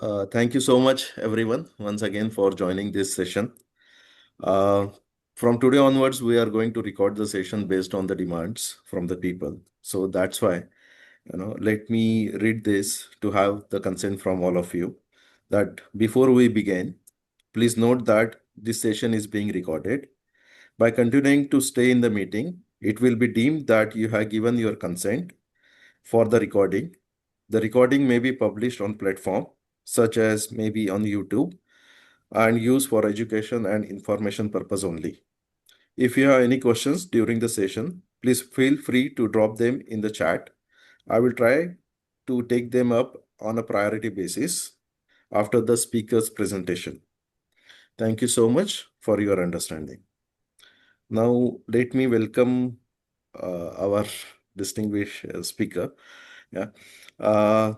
Thank you so much, everyone, once again for joining this session. Uh, from today onwards, we are going to record the session based on the demands from the people. So that's why, let me read this to have the consent from all of you. That before we begin, please note that this session is being recorded. By continuing to stay in the meeting, it will be deemed that you have given your consent for the recording. The recording may be published on platform such as maybe on YouTube and used for education and information purpose only. If you have any questions during the session, please feel free to drop them in the chat. I will try to take them up on a priority basis after the speaker's presentation. Thank you so much for your understanding. Now, let me welcome our distinguished speaker. Yeah. Uh,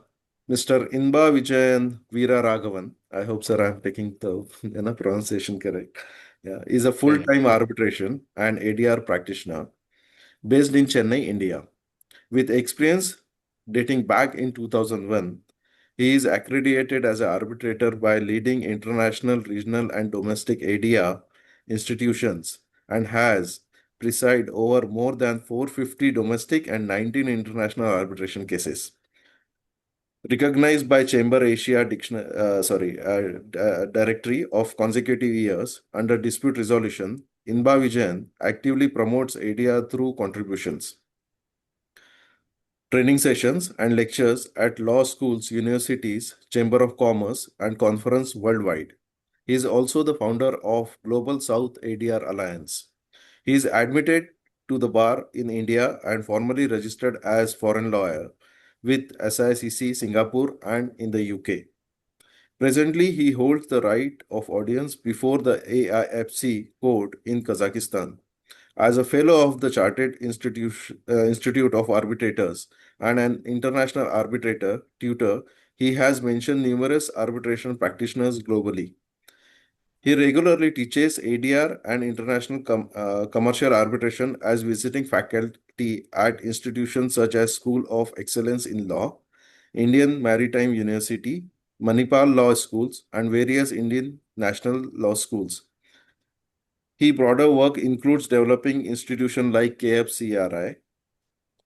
Mr. Inba Vijayan Veera Raghavan. I hope, sir, I'm taking the pronunciation correct. Yeah, is a Yeah, yeah. full-time arbitration and ADR practitioner based in Chennai, India. With experience dating back in 2001, he is accredited as an arbitrator by leading international, regional, and domestic ADR institutions and has presided over more than 450 domestic and 19 international arbitration cases. Recognized by Chamber Asia Directory of consecutive years under dispute resolution, Inba Vijayan actively promotes ADR through contributions, training sessions, and lectures at law schools, universities, Chamber of Commerce, and conference worldwide. He is also the founder of Global South ADR Alliance. He is admitted to the bar in India and formally registered as foreign lawyer with SICC Singapore and in the UK. Presently, he holds the right of audience before the AIFC court in Kazakhstan. As a fellow of the Institute of Arbitrators and an international arbitrator tutor, he has mentioned numerous arbitration practitioners globally. He regularly teaches ADR and international commercial arbitration as visiting faculty at institutions such as School of Excellence in Law, Indian Maritime University, Manipal Law Schools, and various Indian national law schools. His broader work includes developing institutions like KFCRI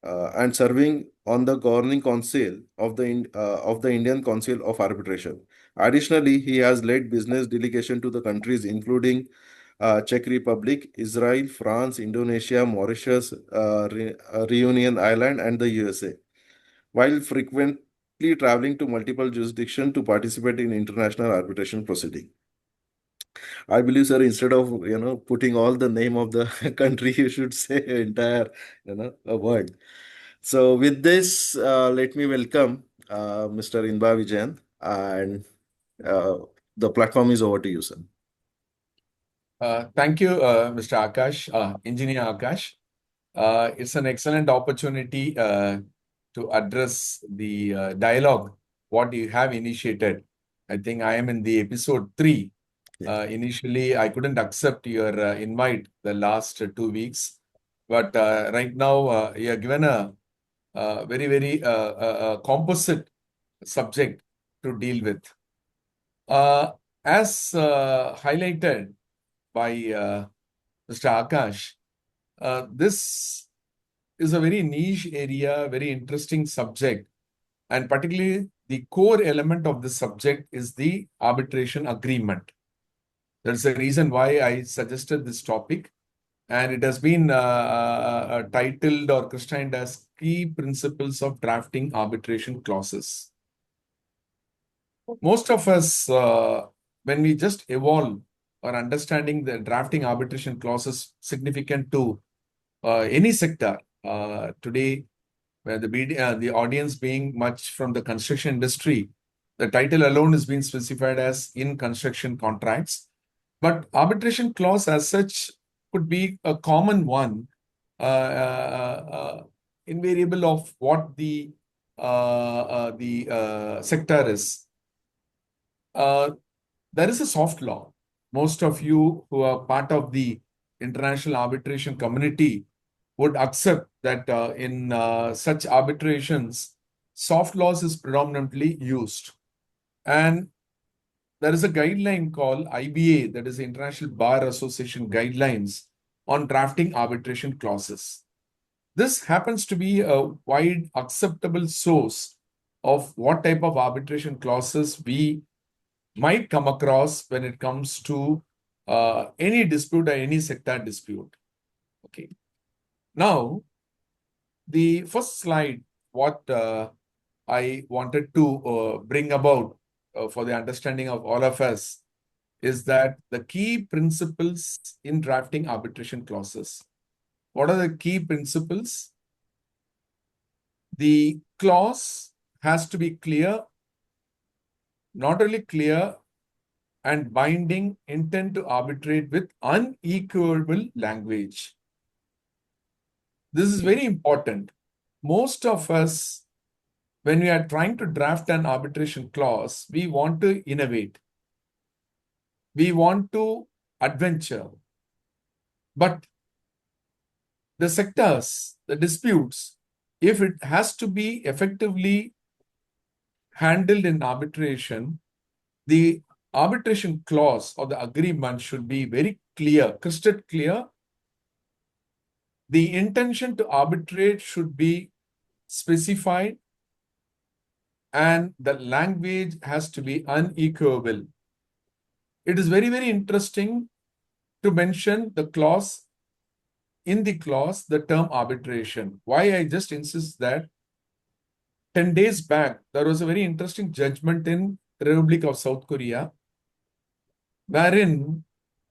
and serving on the governing council of the Indian Council of Arbitration. Additionally, he has led business delegation to the countries including Czech Republic, Israel, France, Indonesia, Mauritius, Reunion Island, and the USA, while frequently traveling to multiple jurisdictions to participate in international arbitration proceeding. I believe, sir, instead of putting all the name of the country, you should say entire a word. So with this, let me welcome Mr. Inba Vijayan, and the platform is over to you, sir. Thank you, Mr. Akash, Engineer Akash. It's an excellent opportunity to address the dialogue, what you have initiated. I think I am in the episode 3. Initially, I couldn't accept your invite the last 2 weeks. But right now, you have given a very, very composite subject to deal with. As highlighted by Mr. Akash, this is a very niche area, very interesting subject. And particularly, the core element of this subject is the arbitration agreement. That's the reason why I suggested this topic. And it has been titled or christened as Key Principles of Drafting Arbitration Clauses. Most of us, when we just evolve or understanding the drafting arbitration clauses significant to any sector, today, where the audience being much from the construction industry, the title alone is being specified as in construction contracts. But arbitration clause as such could be a common one, invariable of what the sector is. There is a soft law. Most of you who are part of the international arbitration community would accept that in such arbitrations, soft laws is predominantly used. And there is a guideline called IBA, that is the International Bar Association Guidelines on drafting arbitration clauses. This happens to be a wide acceptable source of what type of arbitration clauses we might come across when it comes to any dispute or any sector dispute. Okay. Now, the first slide, what I wanted to bring about for the understanding of all of us is that the key principles in drafting arbitration clauses. What are the key principles? The clause has to be clear, not only clear and binding intent to arbitrate with unequivocal language. This is very important. Most of us, when we are trying to draft an arbitration clause, we want to innovate. We want to adventure. But the sectors, the disputes, if it has to be effectively handled in arbitration, the arbitration clause or the agreement should be very clear, crystal clear. The intention to arbitrate should be specified, and the language has to be unequivocal. It is very, very interesting to mention the clause, in the clause, the term arbitration. Why I just insist that 10 days back, there was a very interesting judgment in Republic of South Korea, wherein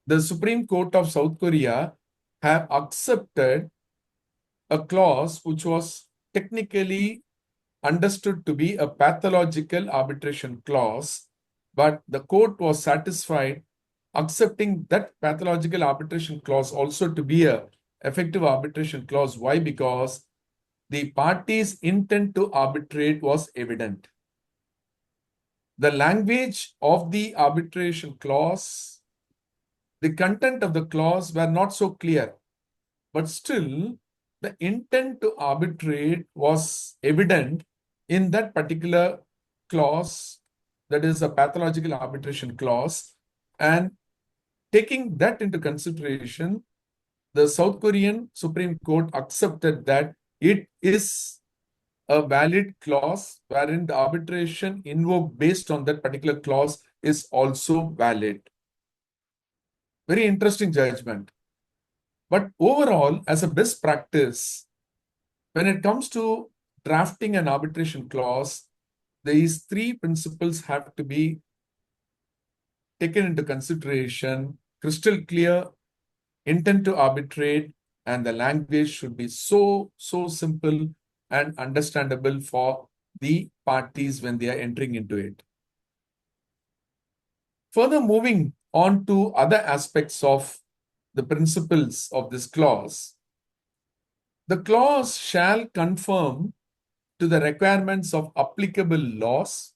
the Supreme Court of South Korea have accepted a clause which was technically understood to be a pathological arbitration clause, but the court was satisfied accepting that pathological arbitration clause also to be a effective arbitration clause. Why? Because the parties' intent to arbitrate was evident. The language of the arbitration clause, the content of the clause were not so clear, but still the intent to arbitrate was evident in that particular clause, that is a pathological arbitration clause. And taking that into consideration, the South Korean Supreme Court accepted that it is a valid clause wherein the arbitration invoked based on that particular clause is also valid. Very interesting judgment. But overall, as a best practice, when it comes to drafting an arbitration clause, these three principles have to be taken into consideration: crystal clear, intent to arbitrate, and the language should be so simple and understandable for the parties when they are entering into it. Further, moving on to other aspects of the principles of this clause, the clause shall conform to the requirements of applicable laws,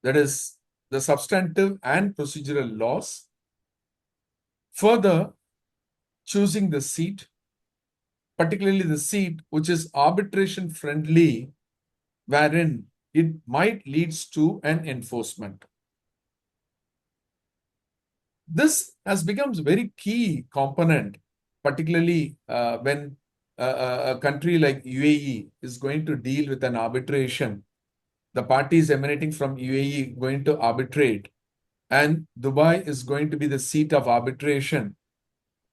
that is, the substantive and procedural laws. Further, choosing the seat, particularly the seat which is arbitration friendly, wherein it might leads to an enforcement. This has become a very key component, particularly when a country like UAE is going to deal with an arbitration. The parties emanating from UAE going to arbitrate, and Dubai is going to be the seat of arbitration.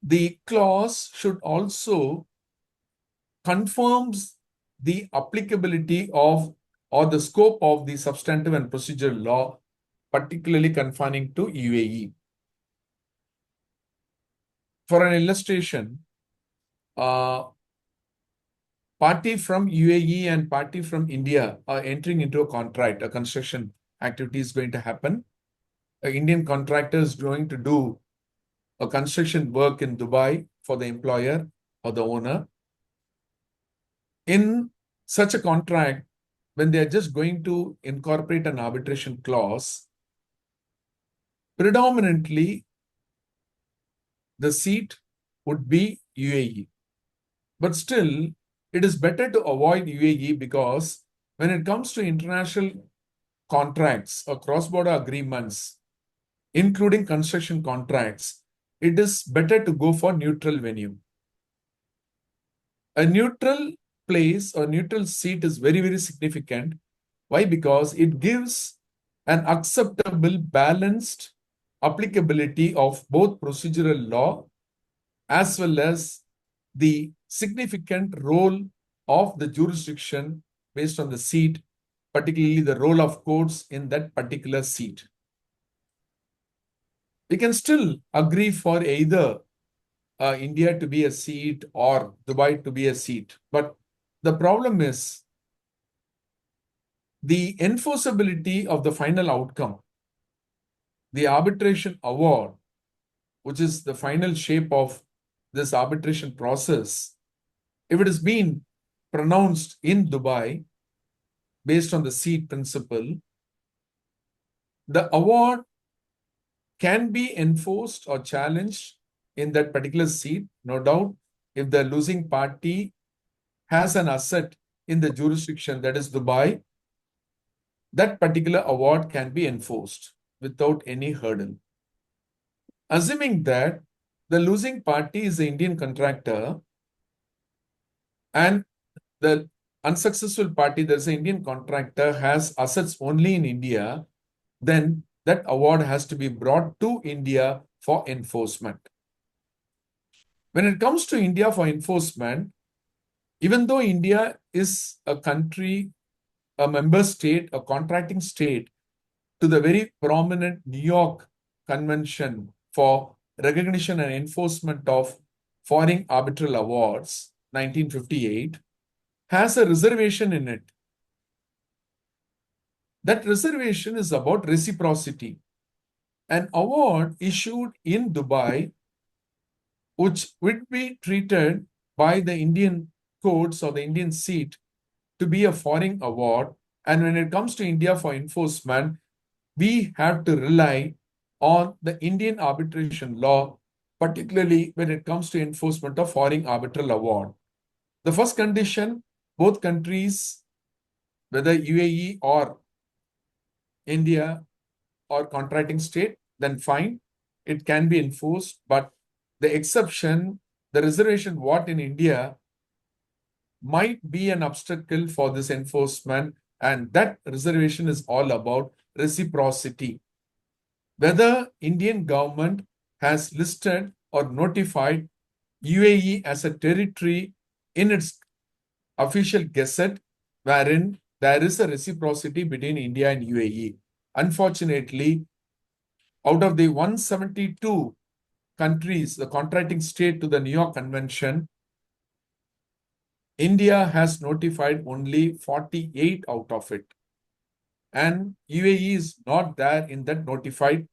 The clause should also confirms the applicability of or the scope of the substantive and procedural law, particularly confining to UAE. For an illustration, party from UAE and party from India are entering into a contract. A construction activity is going to happen. An Indian contractor is going to do a construction work in Dubai for the employer or the owner. In such a contract, when they are just going to incorporate an arbitration clause, predominantly the seat would be UAE. But still, it is better to avoid UAE because when it comes to international contracts or cross-border agreements, including construction contracts, it is better to go for neutral venue. A neutral place or neutral seat is very, very significant. Why? Because it gives an acceptable, balanced applicability of both procedural law as well as the significant role of the jurisdiction based on the seat, particularly the role of courts in that particular seat. We can still agree for either India to be a seat or Dubai to be a seat. But the problem is the enforceability of the final outcome, the arbitration award, which is the final shape of this arbitration process. If it has been pronounced in Dubai based on the seat principle, the award can be enforced or challenged in that particular seat, no doubt, if the losing party has an asset in the jurisdiction that is Dubai, that particular award can be enforced without any hurdle. Assuming that the losing party is the Indian contractor and the unsuccessful party, there's an Indian contractor, has assets only in India, then that award has to be brought to India for enforcement. When it comes to India for enforcement, even though India is a country, a member state, a contracting state to the very prominent New York Convention for Recognition and Enforcement of Foreign Arbitral Awards, 1958, has a reservation in it. That reservation is about reciprocity. An award issued in Dubai, which would be treated by the Indian courts or the Indian seat to be a foreign award. And when it comes to India for enforcement, we have to rely on the Indian arbitration law, particularly when it comes to enforcement of foreign arbitral award. The first condition, both countries, whether UAE or India or contracting state, then fine, it can be enforced. But the exception, the reservation what in India might be an obstacle for this enforcement, and that reservation is all about reciprocity. Whether Indian government has listed or notified UAE as a territory in its official gazette, wherein there is a reciprocity between India and UAE. Unfortunately, out of the 172 countries, the contracting state to the New York Convention, India has notified only 48 out of it. And UAE is not there in that notified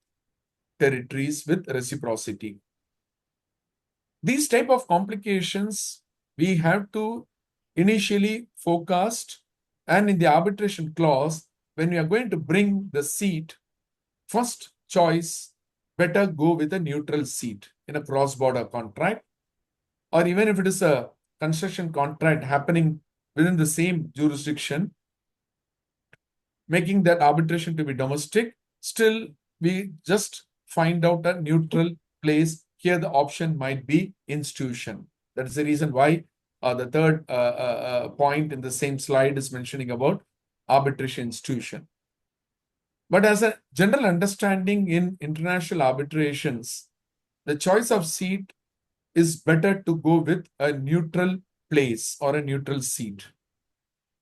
territories with reciprocity. These type of complications we have to initially forecast, and in the arbitration clause, when we are going to bring the seat, first choice, better go with a neutral seat in a cross-border contract, or even if it is a construction contract happening within the same jurisdiction, making that arbitration to be domestic, still we just find out a neutral place. Here the option might be institution. That is the reason why the third point in the same slide is mentioning about arbitration institution. But as a general understanding in international arbitrations, the choice of seat is better to go with a neutral place or a neutral seat.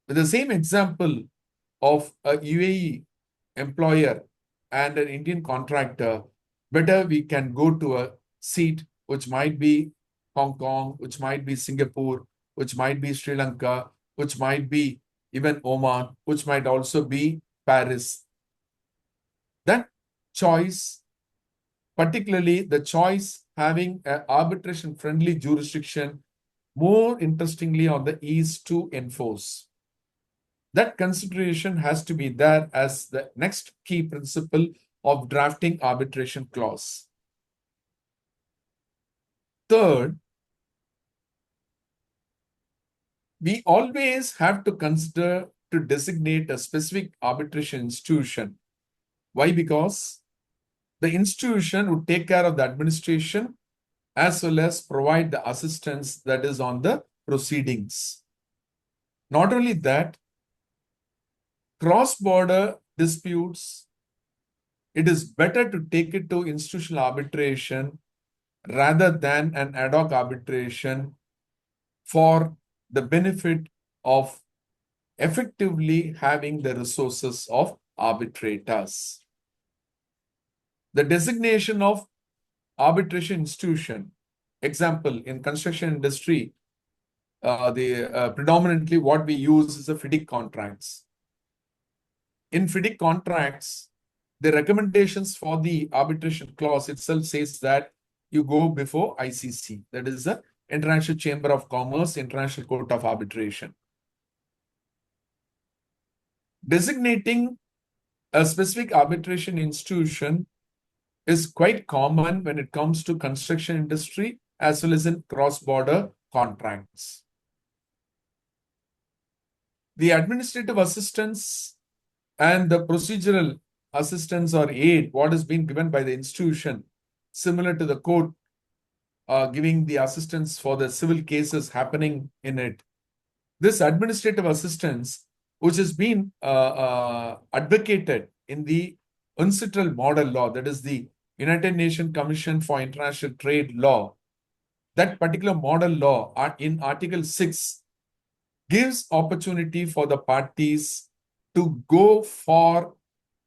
With the same example of a UAE employer and an Indian contractor, better we can go to a seat which might be Hong Kong, which might be Singapore, which might be Sri Lanka, which might be even Oman, which might also be Paris. That choice, particularly the choice having an arbitration-friendly jurisdiction, more interestingly on the ease to enforce. That consideration has to be there as the next key principle of drafting arbitration clause. Third, we always have to consider to designate a specific arbitration institution. Why? Because the institution would take care of the administration as well as provide the assistance that is on the proceedings. Not only that, cross-border disputes, it is better to take it to institutional arbitration rather than an ad hoc arbitration for the benefit of effectively having the resources of arbitrators. The designation of arbitration institution, example, in construction industry, predominantly what we use is the FIDIC contracts. In FIDIC contracts, the recommendations for the arbitration clause itself says that you go before ICC, that is the International Chamber of Commerce, International Court of Arbitration. Designating a specific arbitration institution is quite common when it comes to construction industry as well as in cross-border contracts. The administrative assistance and the procedural assistance or aid, what is being given by the institution, similar to the court giving the assistance for the civil cases happening in it. This administrative assistance, which has been advocated in the UNCITRAL model law, that is the United Nations Commission for International Trade law, that particular model law in Article 6 gives opportunity for the parties to go for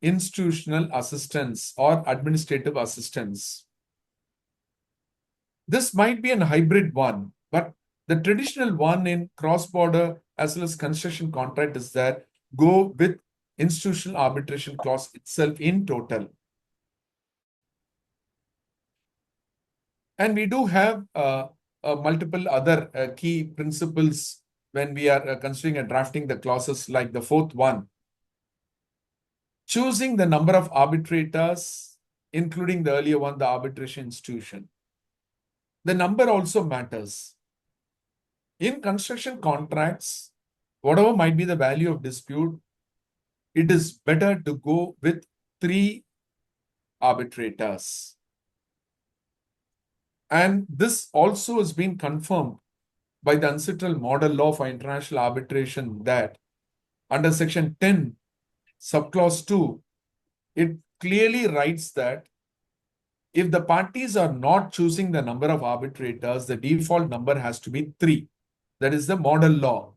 institutional assistance or administrative assistance. This might be a hybrid one, but the traditional one in cross-border as well as construction contract is that go with institutional arbitration clause itself in total. And we do have multiple other key principles when we are considering and drafting the clauses, like the fourth one. Choosing the number of arbitrators, including the earlier one, the arbitration institution. The number also matters. In construction contracts, whatever might be the value of dispute, it is better to go with 3 arbitrators. And this also has been confirmed by the UNCITRAL model law for international arbitration, that under section 10, subclause 2, it clearly writes that if the parties are not choosing the number of arbitrators, the default number has to be 3. That is the model law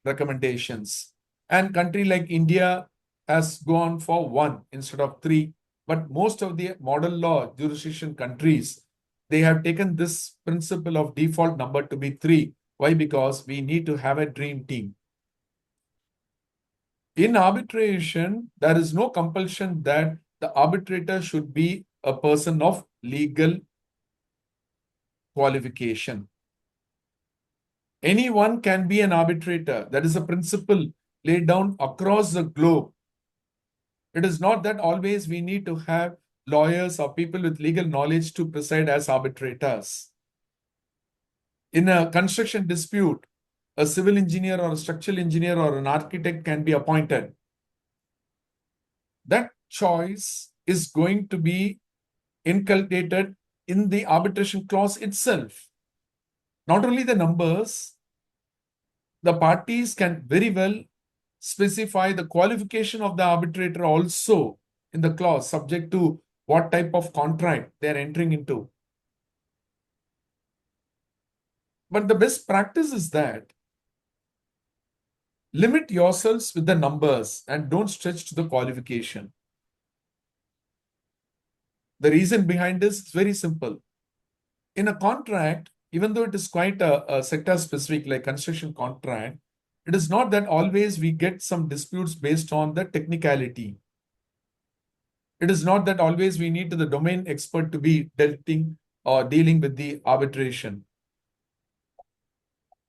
recommendations. And country like India has gone for 1 instead of 3. But most of the model law jurisdiction countries, they have taken this principle of default number to be 3. Why? Because we need to have a dream team. In arbitration, there is no compulsion that the arbitrator should be a person of legal qualification. Anyone can be an arbitrator. That is a principle laid down across the globe. It is not that always we need to have lawyers or people with legal knowledge to preside as arbitrators. In a construction dispute, a civil engineer or a structural engineer or an architect can be appointed. That choice is going to be inculcated in the arbitration clause itself. Not only the numbers, the parties can very well specify the qualification of the arbitrator also in the clause, subject to what type of contract they are entering into. But the best practice is that limit yourselves with the numbers and don't stretch to the qualification. The reason behind this is very simple. In a contract, even though it is quite a sector specific like construction contract, it is not that always we get some disputes based on the technicality. It is not that always we need the domain expert to be dealing with the arbitration.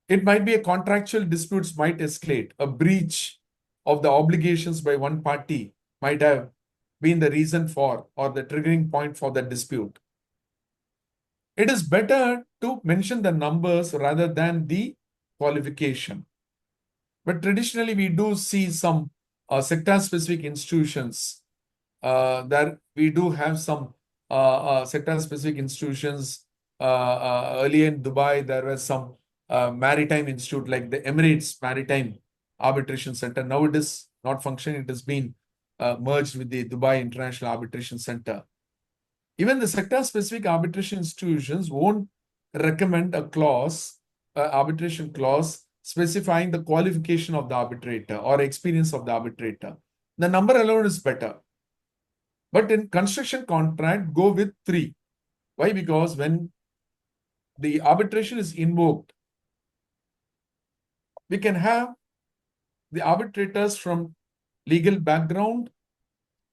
It might be a contractual disputes might escalate. A breach of the obligations by one party might have been the reason for or the triggering point for the dispute. It is better to mention the numbers rather than the qualification. But traditionally, we do see some sector-specific institutions. That we do have some sector-specific institutions. Earlier in Dubai, there was some maritime institute like the Emirates Maritime Arbitration Center. Now it is not functioning. It has been merged with the Dubai International Arbitration Center. Even the sector-specific arbitration institutions won't recommend a clause, arbitration clause, specifying the qualification of the arbitrator or experience of the arbitrator. The number alone is better. But in construction contract, go with 3. Why? Because when the arbitration is invoked, we can have the arbitrators from legal background,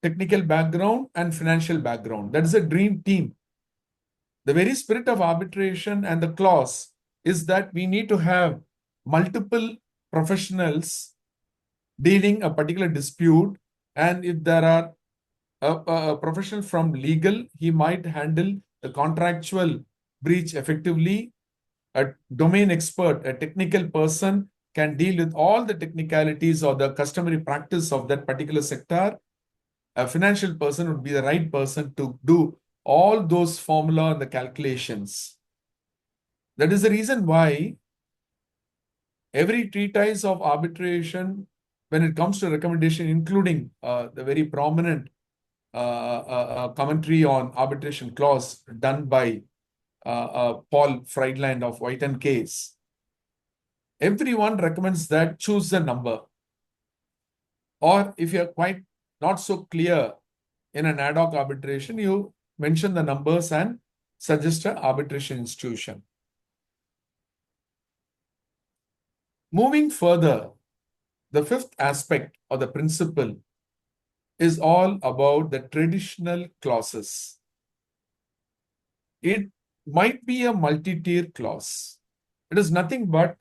technical background, and financial background. That is a dream team. The very spirit of arbitration and the clause is that we need to have multiple professionals dealing a particular dispute. And if there are a professional from legal, he might handle the contractual breach effectively. A domain expert, a technical person, can deal with all the technicalities or the customary practice of that particular sector. A financial person would be the right person to do all those formula and the calculations. That is the reason why every treatise of arbitration, when it comes to recommendation, including the very prominent commentary on arbitration clause done by Paul Friedland of White and Case, everyone recommends that choose a number. Or if you're quite not so clear in an ad hoc arbitration, you mention the numbers and suggest an arbitration institution. Moving further, the 5th aspect or the principle is all about the traditional clauses. It might be a multi-tier clause. It is nothing but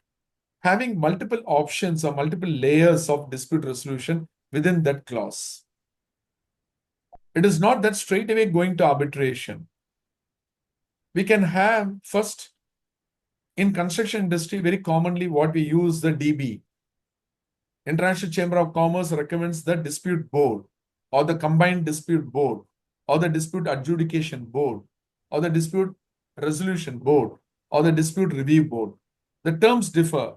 having multiple options or multiple layers of dispute resolution within that clause. It is not that straight away going to arbitration. We can have first, in construction industry, very commonly what we use the DB. International Chamber of Commerce recommends the dispute board or the combined dispute board or the dispute adjudication board or the dispute resolution board or the dispute review board. The terms differ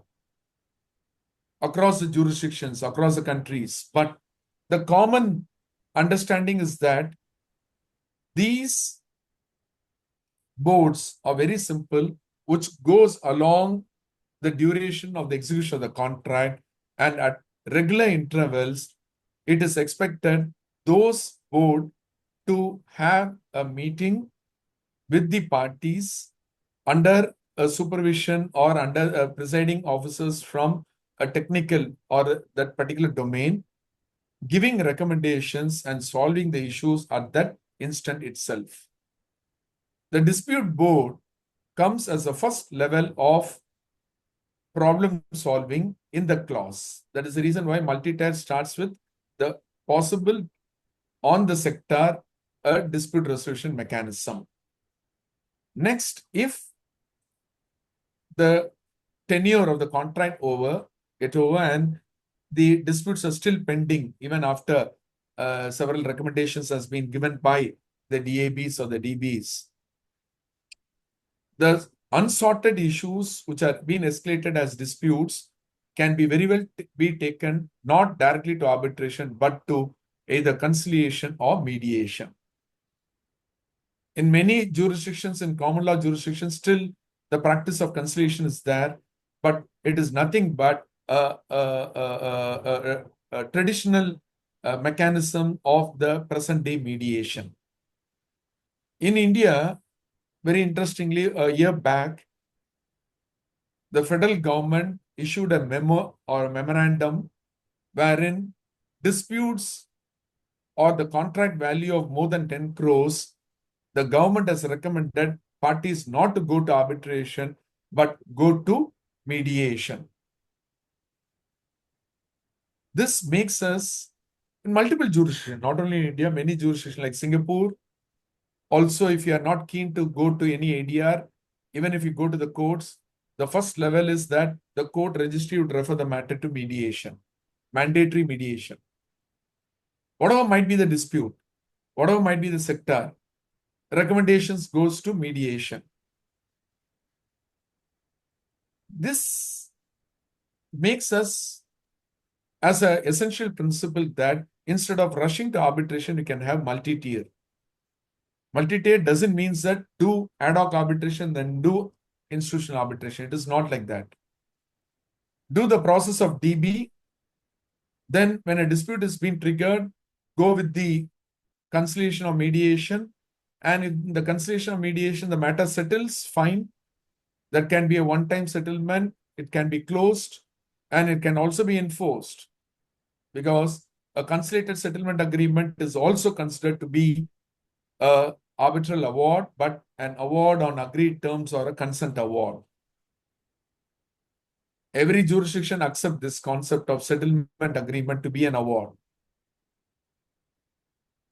across the jurisdictions, across the countries, but the common understanding is that these boards are very simple, which goes along the duration of the execution of the contract, and at regular intervals, it is expected those board to have a meeting with the parties under a supervision or under presiding officers from a technical or that particular domain, giving recommendations and solving the issues at that instant itself. The dispute board comes as a first level of problem solving in the clause. That is the reason why multi-tier starts with the possible on the sector a dispute resolution mechanism. Next, if the tenure of the contract get over and the disputes are still pending even after several recommendations has been given by the DABs or the DBs, the unsorted issues which are being escalated as disputes can be very well be taken not directly to arbitration but to either conciliation or mediation. In many jurisdictions, in common law jurisdictions, still the practice of conciliation is there, but it is nothing but a traditional mechanism of the present day mediation. In India, very interestingly, a year back, the federal government issued a memo or a memorandum wherein disputes or the contract value of more than 10 crores, the government has recommended parties not to go to arbitration, but go to mediation. This makes us, in multiple jurisdictions, not only in India, many jurisdictions like Singapore. Also, if you are not keen to go to any ADR, even if you go to the courts, The first level is that the court registry would refer the matter to mediation, mandatory mediation. Whatever might be the dispute, whatever might be the sector, recommendations goes to mediation. This makes us as an essential principle that instead of rushing to arbitration, we can have multi-tier. Multi-tier doesn't mean that do ad hoc arbitration, then do institutional arbitration. It is not like that. Do the process of DB, then when a dispute has been triggered, go with the conciliation or mediation. And in the conciliation or mediation, the matter settles, fine. That can be a one-time settlement. It can be closed, and it can also be enforced, because a conciliated settlement agreement is also considered to be a arbitral award, but an award on agreed terms or a consent award. Every jurisdiction accepts this concept of settlement agreement to be an award.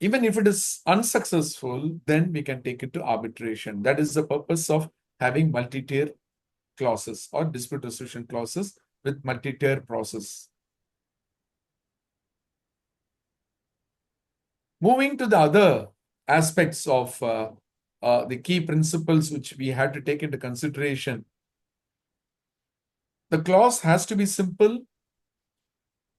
Even if it is unsuccessful, then we can take it to arbitration. That is the purpose of having multi-tier clauses or dispute resolution clauses with multi-tier process. Moving to the other aspects of the key principles which we had to take into consideration. The clause has to be simple,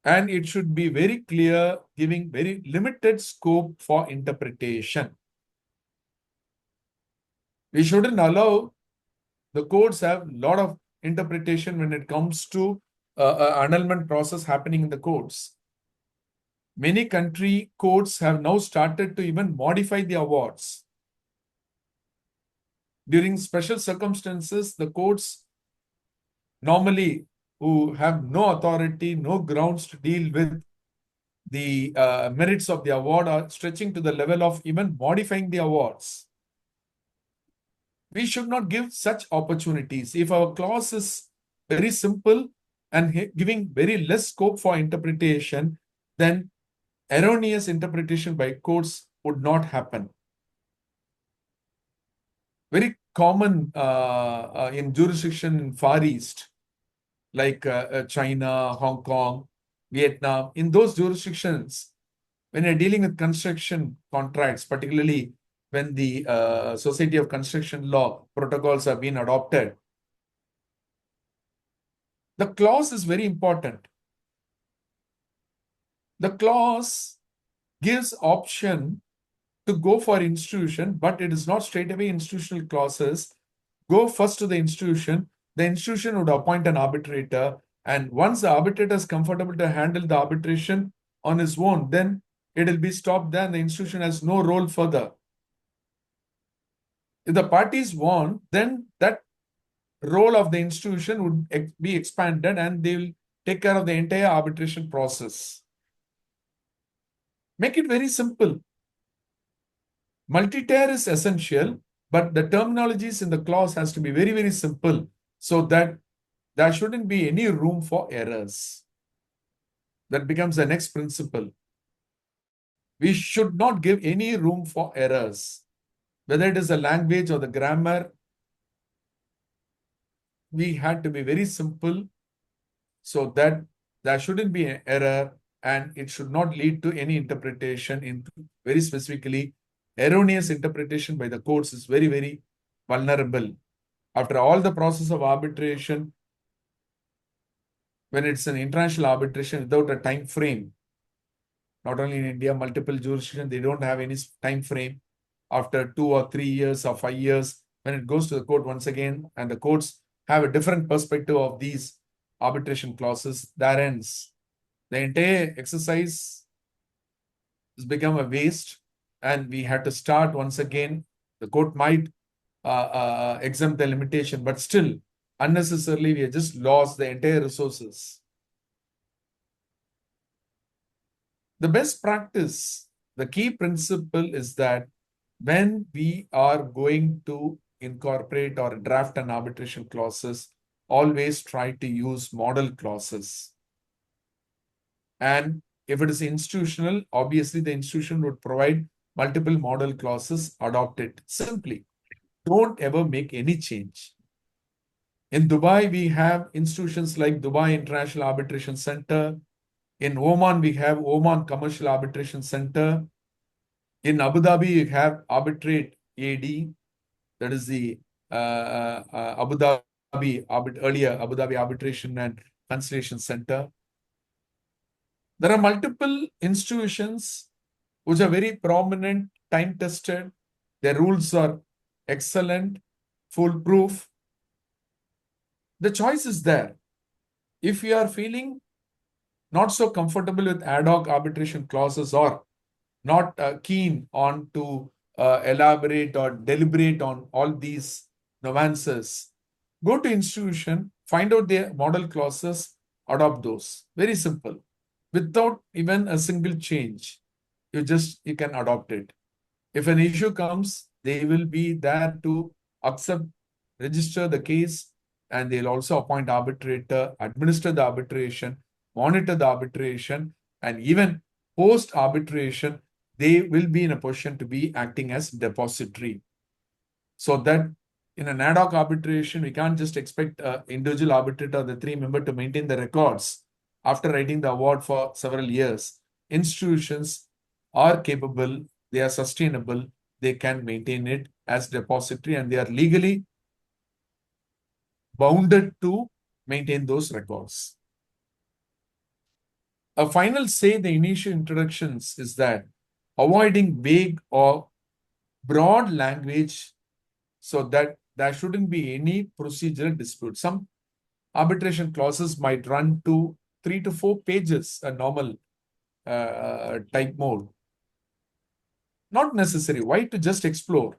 and it should be very clear, giving very limited scope for interpretation. We shouldn't allow the courts have a lot of interpretation when it comes to annulment process happening in the courts. Many country courts have now started to even modify the awards. During special circumstances, the courts normally who have no authority, no grounds to deal with the merits of the award are stretching to the level of even modifying the awards. We should not give such opportunities. If our clause is very simple and giving very less scope for interpretation, then erroneous interpretation by courts would not happen. Very common in jurisdiction in Far East, like China, Hong Kong, Vietnam. In those jurisdictions, when you're dealing with construction contracts, particularly when the Society of Construction Law protocols have been adopted, the clause is very important. The clause gives option to go for institution, but it is not straightaway institutional clauses. Go first to the institution would appoint an arbitrator, and once the arbitrator is comfortable to handle the arbitration on his own, then it will be stopped there and the institution has no role further. If the parties want, then that role of the institution would be expanded and they will take care of the entire arbitration process. Make it very simple. Multi-tier is essential, but the terminologies in the clause has to be very, very simple so that there shouldn't be any room for errors. That becomes the next principle. We should not give any room for errors. Whether it is the language or the grammar, we had to be very simple so that there shouldn't be an error and it should not lead to any interpretation. In very specifically, erroneous interpretation by the courts is very, very vulnerable. After all the process of arbitration, when it's an international arbitration without a time frame, not only in India, multiple jurisdictions, they don't have any time frame. After 2 or 3 years or 5 years, when it goes to the court once again, and the courts have a different perspective of these arbitration clauses, that ends. The entire exercise has become a waste, and we had to start once again. The court might exempt the limitation, but still, unnecessarily, we have just lost the entire resources. The best practice, the key principle is that when we are going to incorporate or draft an arbitration clauses, always try to use model clauses. And if it is institutional, obviously the institution would provide multiple model clauses, adopt it. Simply, don't ever make any change. In Dubai, we have institutions like Dubai International Arbitration Center. In Oman, we have Oman Commercial Arbitration Center. In Abu Dhabi, we have Arbitrate AD, that is the Abu Dhabi, earlier Abu Dhabi Arbitration and Conciliation Center. There are multiple institutions which are very prominent, time tested. Their rules are excellent, foolproof. The choice is there. If you are feeling not so comfortable with ad hoc arbitration clauses or not keen on to elaborate or deliberate on all these nuances, go to institution, find out their model clauses, adopt those. Very simple. Without even a single change, you can adopt it. If an issue comes, they will be there to accept, register the case, and they'll also appoint arbitrator, administer the arbitration, monitor the arbitration, and even post arbitration, they will be in a position to be acting as depository. So that in an ad hoc arbitration, we can't just expect an individual arbitrator, the three member, to maintain the records after writing the award for several years. Institutions are capable, they are sustainable, they can maintain it as depository, and they are legally bounded to maintain those records. A final say, the initial introductions, is that avoiding vague or broad language so that there shouldn't be any procedural dispute. Some arbitration clauses might run to 3 to 4 pages, a normal type mode. Not necessary. Why to just explore?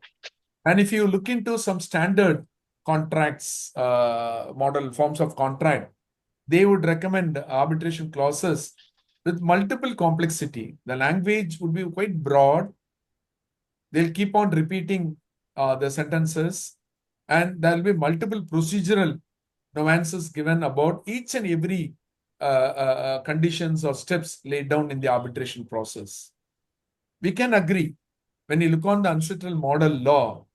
And if you look into some standard contracts, model forms of contract, they would recommend arbitration clauses with multiple complexity. The language would be quite broad. They'll keep on repeating the sentences, and there'll be multiple procedural nuances given about each and every conditions or steps laid down in the arbitration process. We can agree when you look on the uncidental model law,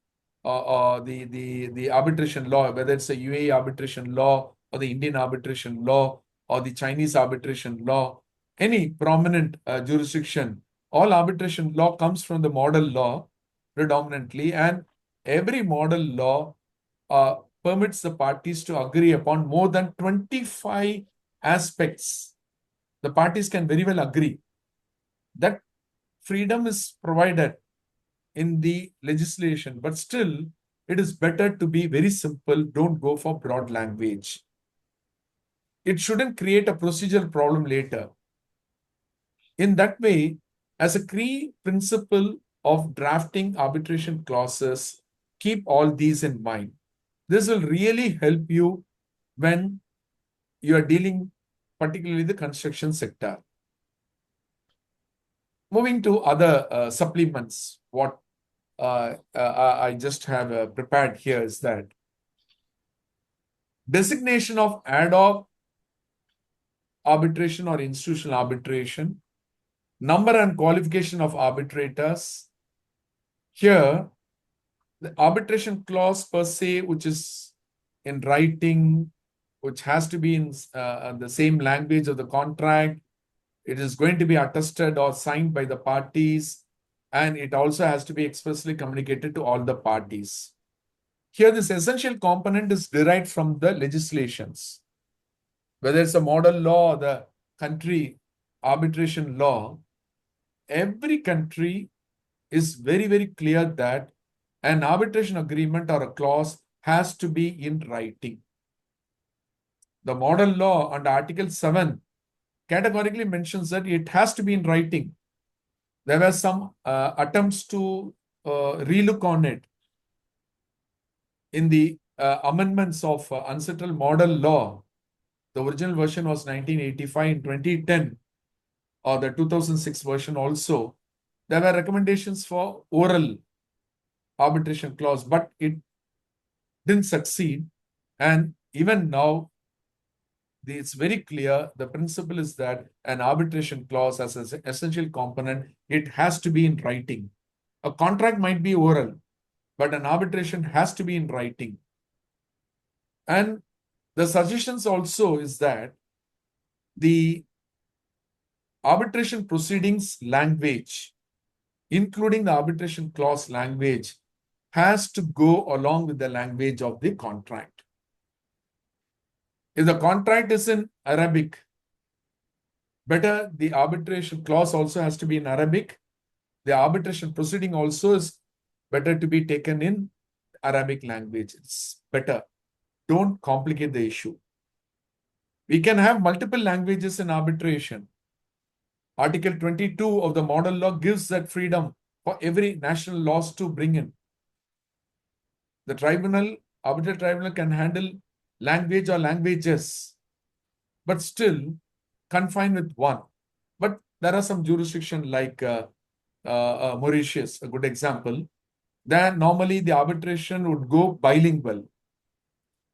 the arbitration law, whether it's a UAE arbitration law or the Indian arbitration law or the Chinese arbitration law, any prominent jurisdiction, all arbitration law comes from the model law predominantly, and every model law permits the parties to agree upon more than 25 aspects. The parties can very well agree. That freedom is provided in the legislation, but still it is better to be very simple. Don't go for broad language. It shouldn't create a procedural problem later. In that way, as a key principle of drafting arbitration clauses, keep all these in mind. This will really help you when you are dealing particularly the construction sector. Moving to other supplements, what I just have prepared here is that designation of ad hoc arbitration or institutional arbitration, number and qualification of arbitrators. Here, the arbitration clause per se, which is in writing, which has to be in the same language of the contract. It is going to be attested or signed by the parties, and it also has to be expressly communicated to all the parties. Here, this essential component is derived from the legislations. Whether it's a model law or the country arbitration law, every country is very, very clear that an arbitration agreement or a clause has to be in writing. The model law under Article 7 categorically mentions that it has to be in writing. There were some attempts to relook on it in the amendments of unsettled model law. The original version was 1985. In 2010, or the 2006 version also, there were recommendations for oral arbitration clause, but it didn't succeed. And even now, it's very clear. The principle is that an arbitration clause as an essential component, it has to be in writing. A contract might be oral, but an arbitration has to be in writing. And The suggestions also is that the arbitration proceedings language, including the arbitration clause language, has to go along with the language of the contract. If the contract is in Arabic, better the arbitration clause also has to be in Arabic. The arbitration proceeding also is better to be taken in Arabic language. It's better. Don't complicate the issue. We can have multiple languages in arbitration. Article 22 of the model law gives that freedom for every national laws to bring in. The arbitral tribunal can handle language or languages, but still confined with one. But there are some jurisdictions like Mauritius, a good example, then normally the arbitration would go bilingual,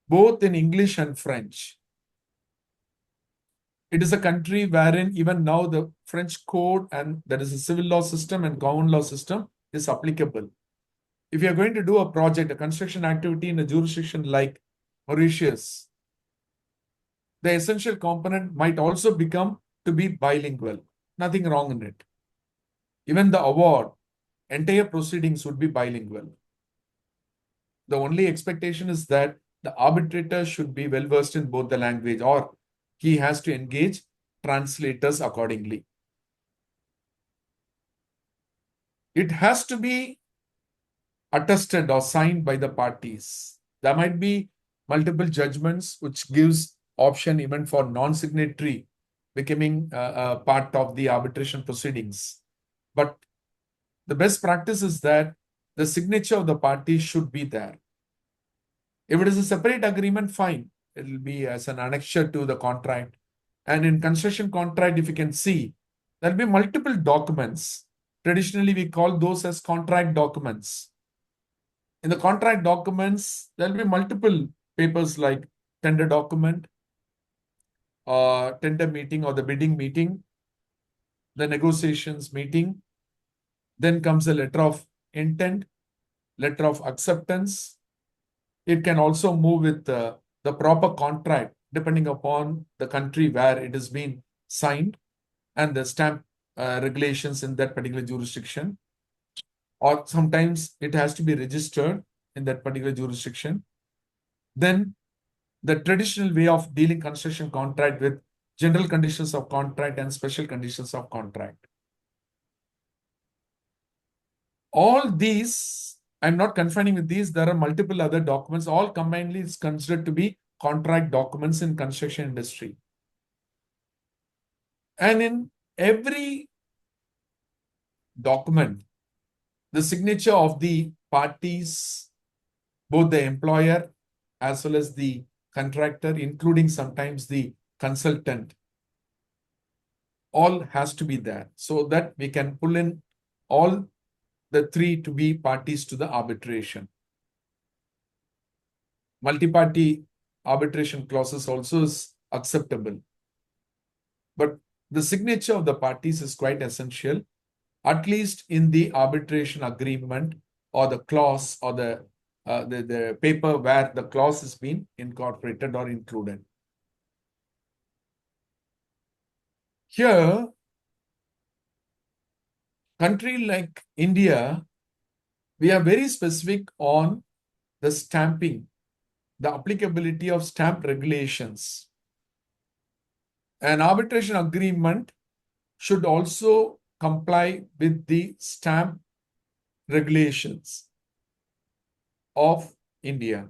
both in English and French. It is a country wherein even now the French code and there is a civil law system and common law system is applicable. If you are going to do a project, a construction activity in a jurisdiction like Mauritius, the essential component might also become to be bilingual. Nothing wrong in it. Even the award, entire proceedings would be bilingual. The only expectation is that the arbitrator should be well versed in both the language, or he has to engage translators accordingly. It has to be attested or signed by the parties. There might be multiple judgments which gives option even for non-signatory becoming a part of the arbitration proceedings. But the best practice is that the signature of the parties should be there. If it is a separate agreement, fine. It will be as an annexure to the contract. And in construction contract, if you can see, there will be multiple documents. Traditionally, we call those as contract documents. In the contract documents, there will be multiple papers like tender document, tender meeting or the bidding meeting, the negotiations meeting. Then comes a letter of intent, letter of acceptance. It can also move with the proper contract depending upon the country where it has been signed and the stamp regulations in that particular jurisdiction. Or sometimes it has to be registered in that particular jurisdiction. Then the traditional way of dealing construction contract with general conditions of contract and special conditions of contract. All these, I'm not confining with these, there are multiple other documents, all combinedly is considered to be contract documents in construction industry. And in every document, the signature of the parties, both the employer as well as the contractor, including sometimes the consultant, all has to be there so that we can pull in all the three to be parties to the arbitration. Multi-party arbitration clauses also is acceptable. But the signature of the parties is quite essential, at least in the arbitration agreement or the clause or the paper where the clause has been incorporated or included. Here, country like India, we are very specific on the stamping, the applicability of stamp regulations. An arbitration agreement should also comply with the stamp regulations of India.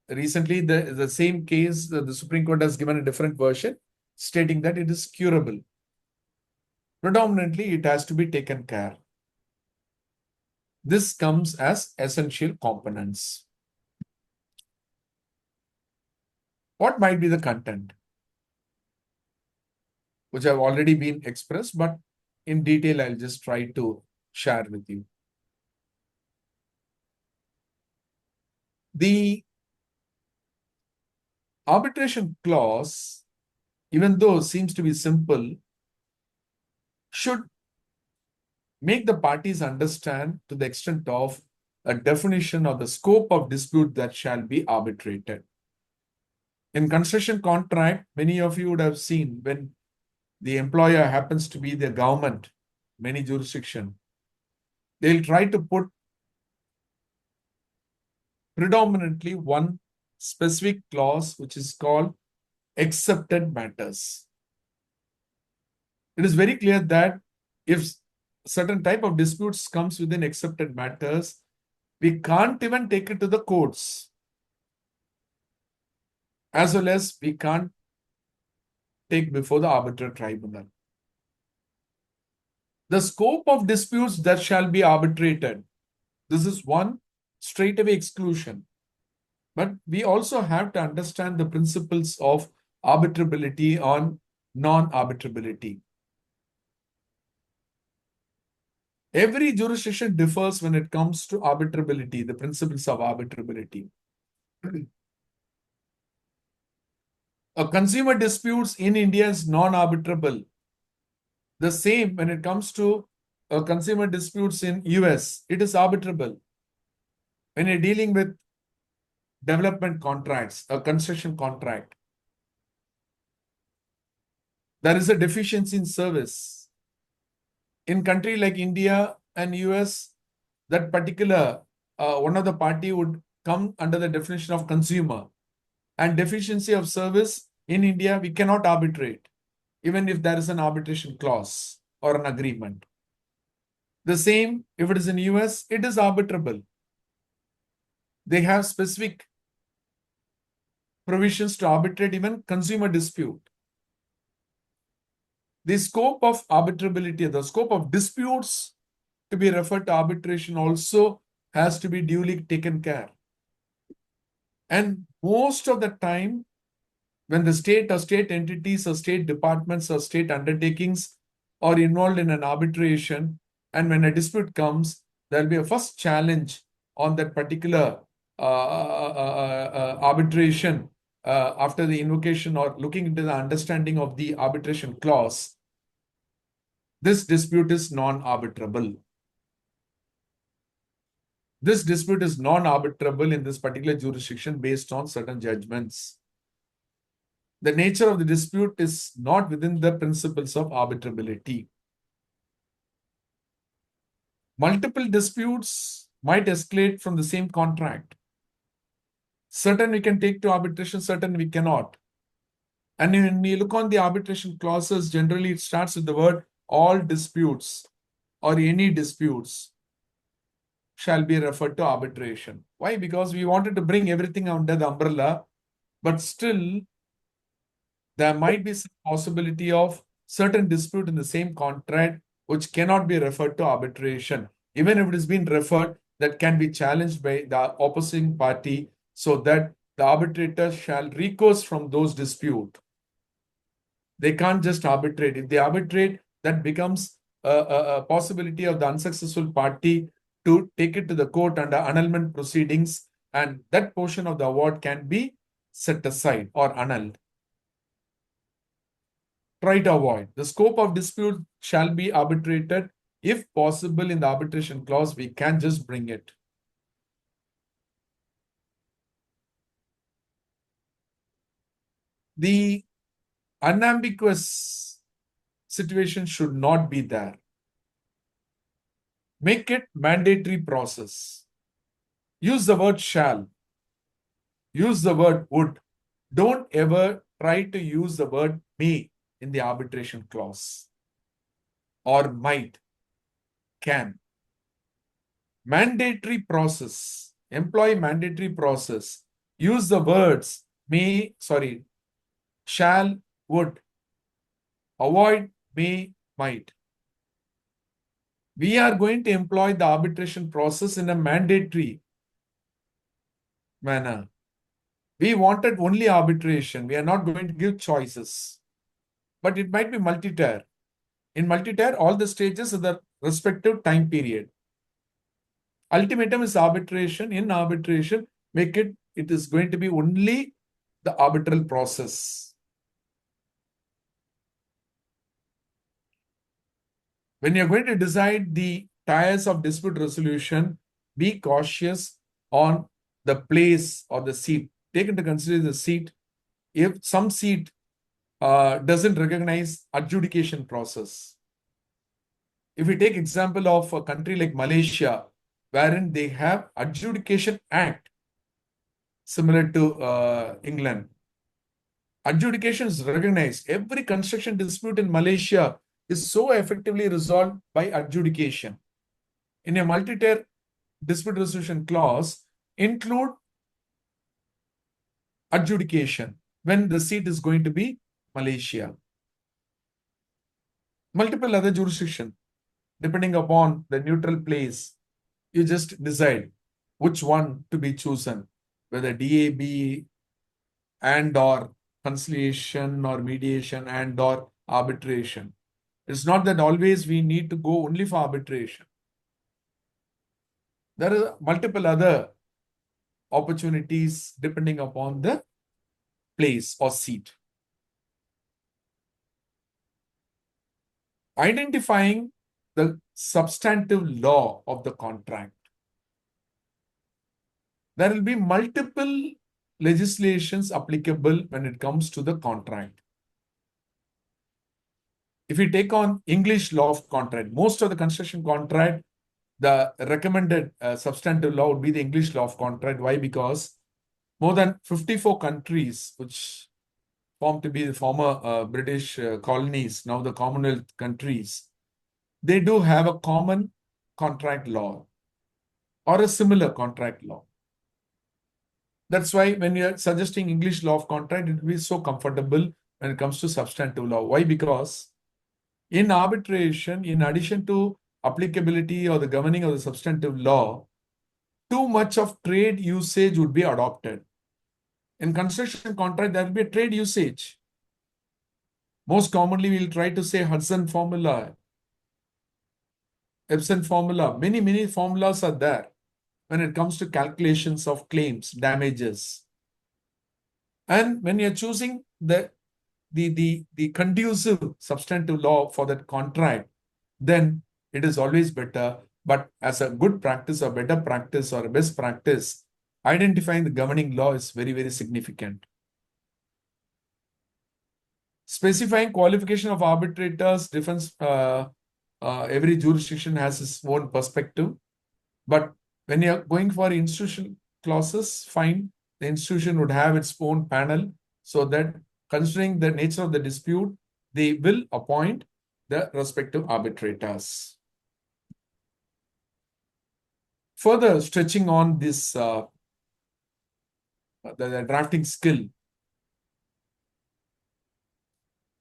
Recently, the same case, the Supreme Court has given a different version, stating that it is curable. Predominantly, it has to be taken care. This comes as essential components. What might be the content? Which have already been expressed, but in detail, I'll just try to share with you. The arbitration clause, even though seems to be simple, should make the parties understand to the extent of a definition of the scope of dispute that shall be arbitrated. In construction contract, many of you would have seen when the employer happens to be the government, many jurisdiction, they'll try to put predominantly one specific clause, which is called accepted matters. It is very clear that if certain type of disputes comes within accepted matters, we can't even take it to the courts, as well as we can't take before the arbitral tribunal. The scope of disputes that shall be arbitrated. This is one straightaway exclusion. But we also have to understand the principles of arbitrability on non-arbitrability. Every jurisdiction differs when it comes to arbitrability, the principles of arbitrability. A consumer disputes in India is non-arbitrable. The same when it comes to consumer disputes in US, it is arbitrable. When you're dealing with development contracts, a construction contract, there is a deficiency in service. In country like India and US, that particular one of the party would come under the definition of consumer. And deficiency of service in India, we cannot arbitrate, even if there is an arbitration clause or an agreement. The same, if it is in US, it is arbitrable. They have specific provisions to arbitrate even consumer dispute. The scope of arbitrability, the scope of disputes to be referred to arbitration also has to be duly taken care. And most of the time, when the state or state entities or state departments or state undertakings are involved in an arbitration, and when a dispute comes, there'll be a first challenge on that particular arbitration after the invocation or looking into the understanding of the arbitration clause. This dispute is non-arbitrable. This dispute is non-arbitrable in this particular jurisdiction based on certain judgments. The nature of the dispute is not within the principles of arbitrability. Multiple disputes might escalate from the same contract. Certain we can take to arbitration, certain we cannot. And when you look on the arbitration clauses, generally it starts with the word all disputes or any disputes shall be referred to arbitration. Why? Because we wanted to bring everything under the umbrella, but still there might be some possibility of certain dispute in the same contract which cannot be referred to arbitration. Even if it has been referred, that can be challenged by the opposing party so that the arbitrator shall recourse from those disputes. They can't just arbitrate. If they arbitrate, that becomes a possibility of the unsuccessful party to take it to the court under annulment proceedings, and that portion of the award can be set aside or annulled. Try to avoid. The scope of dispute shall be arbitrated. If possible, in the arbitration clause, we can just bring it. The unambiguous situation should not be there. Make it mandatory process. Use the word shall. Use the word would. Don't ever try to use the word may in the arbitration clause or might, can. Mandatory process. Employ mandatory process. Use the words may, shall, would. Avoid may, might. We are going to employ the arbitration process in a mandatory manner. We wanted only arbitration. We are not going to give choices. But it might be multi-tier. In multi-tier, all the stages of the respective time period. Ultimatum is arbitration. In arbitration, it is going to be only the arbitral process. When you're going to decide the tiers of dispute resolution, be cautious on the place or the seat. Take into consideration the seat if some seat doesn't recognize adjudication process. If we take example of a country like Malaysia, wherein they have adjudication act similar to England. Adjudication is recognized. Every construction dispute in Malaysia is so effectively resolved by adjudication. In a multi-tier dispute resolution clause, include adjudication when the seat is going to be Malaysia. Multiple other jurisdictions, depending upon the neutral place, you just decide which one to be chosen, whether DAB and or conciliation or mediation and or arbitration. It's not that always we need to go only for arbitration. There are multiple other opportunities depending upon the place or seat. Identifying the substantive law of the contract. There will be multiple legislations applicable when it comes to the contract. If we take on English law of contract, most of the construction contract, the recommended substantive law would be the English law of contract. Why? Because more than 54 countries, which formed to be the former British colonies, now the Commonwealth countries, they do have a common contract law or a similar contract law. That's why when you're suggesting English law of contract, it will be so comfortable when it comes to substantive law. Why? Because in arbitration, in addition to applicability or the governing of the substantive law, too much of trade usage would be adopted. In construction contract, there will be a trade usage. Most commonly, we'll try to say Hudson formula, Epson formula. Many formulas are there when it comes to calculations of claims, damages. And when you're choosing the conducive substantive law for that contract, then it is always better. But as a good practice or better practice or a best practice, identifying the governing law is very significant. Specifying qualification of arbitrators, difference, every jurisdiction has its own perspective. But when you're going for institutional clauses, fine, the institution would have its own panel so that considering the nature of the dispute, they will appoint the respective arbitrators. Further stretching on this, the drafting skill,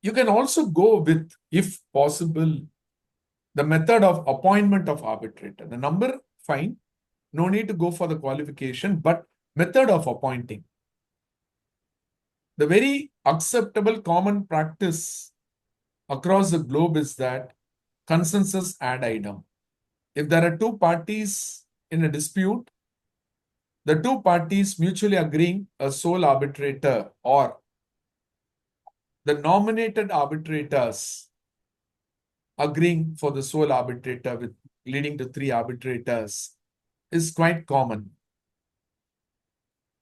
you can also go with, if possible, the method of appointment of arbitrator. The number, fine, no need to go for the qualification, but method of appointing. The very acceptable common practice across the globe is that consensus ad idem. If there are two parties in a dispute, the two parties mutually agreeing a sole arbitrator or the nominated arbitrators agreeing for the sole arbitrator with leading to three arbitrators is quite common.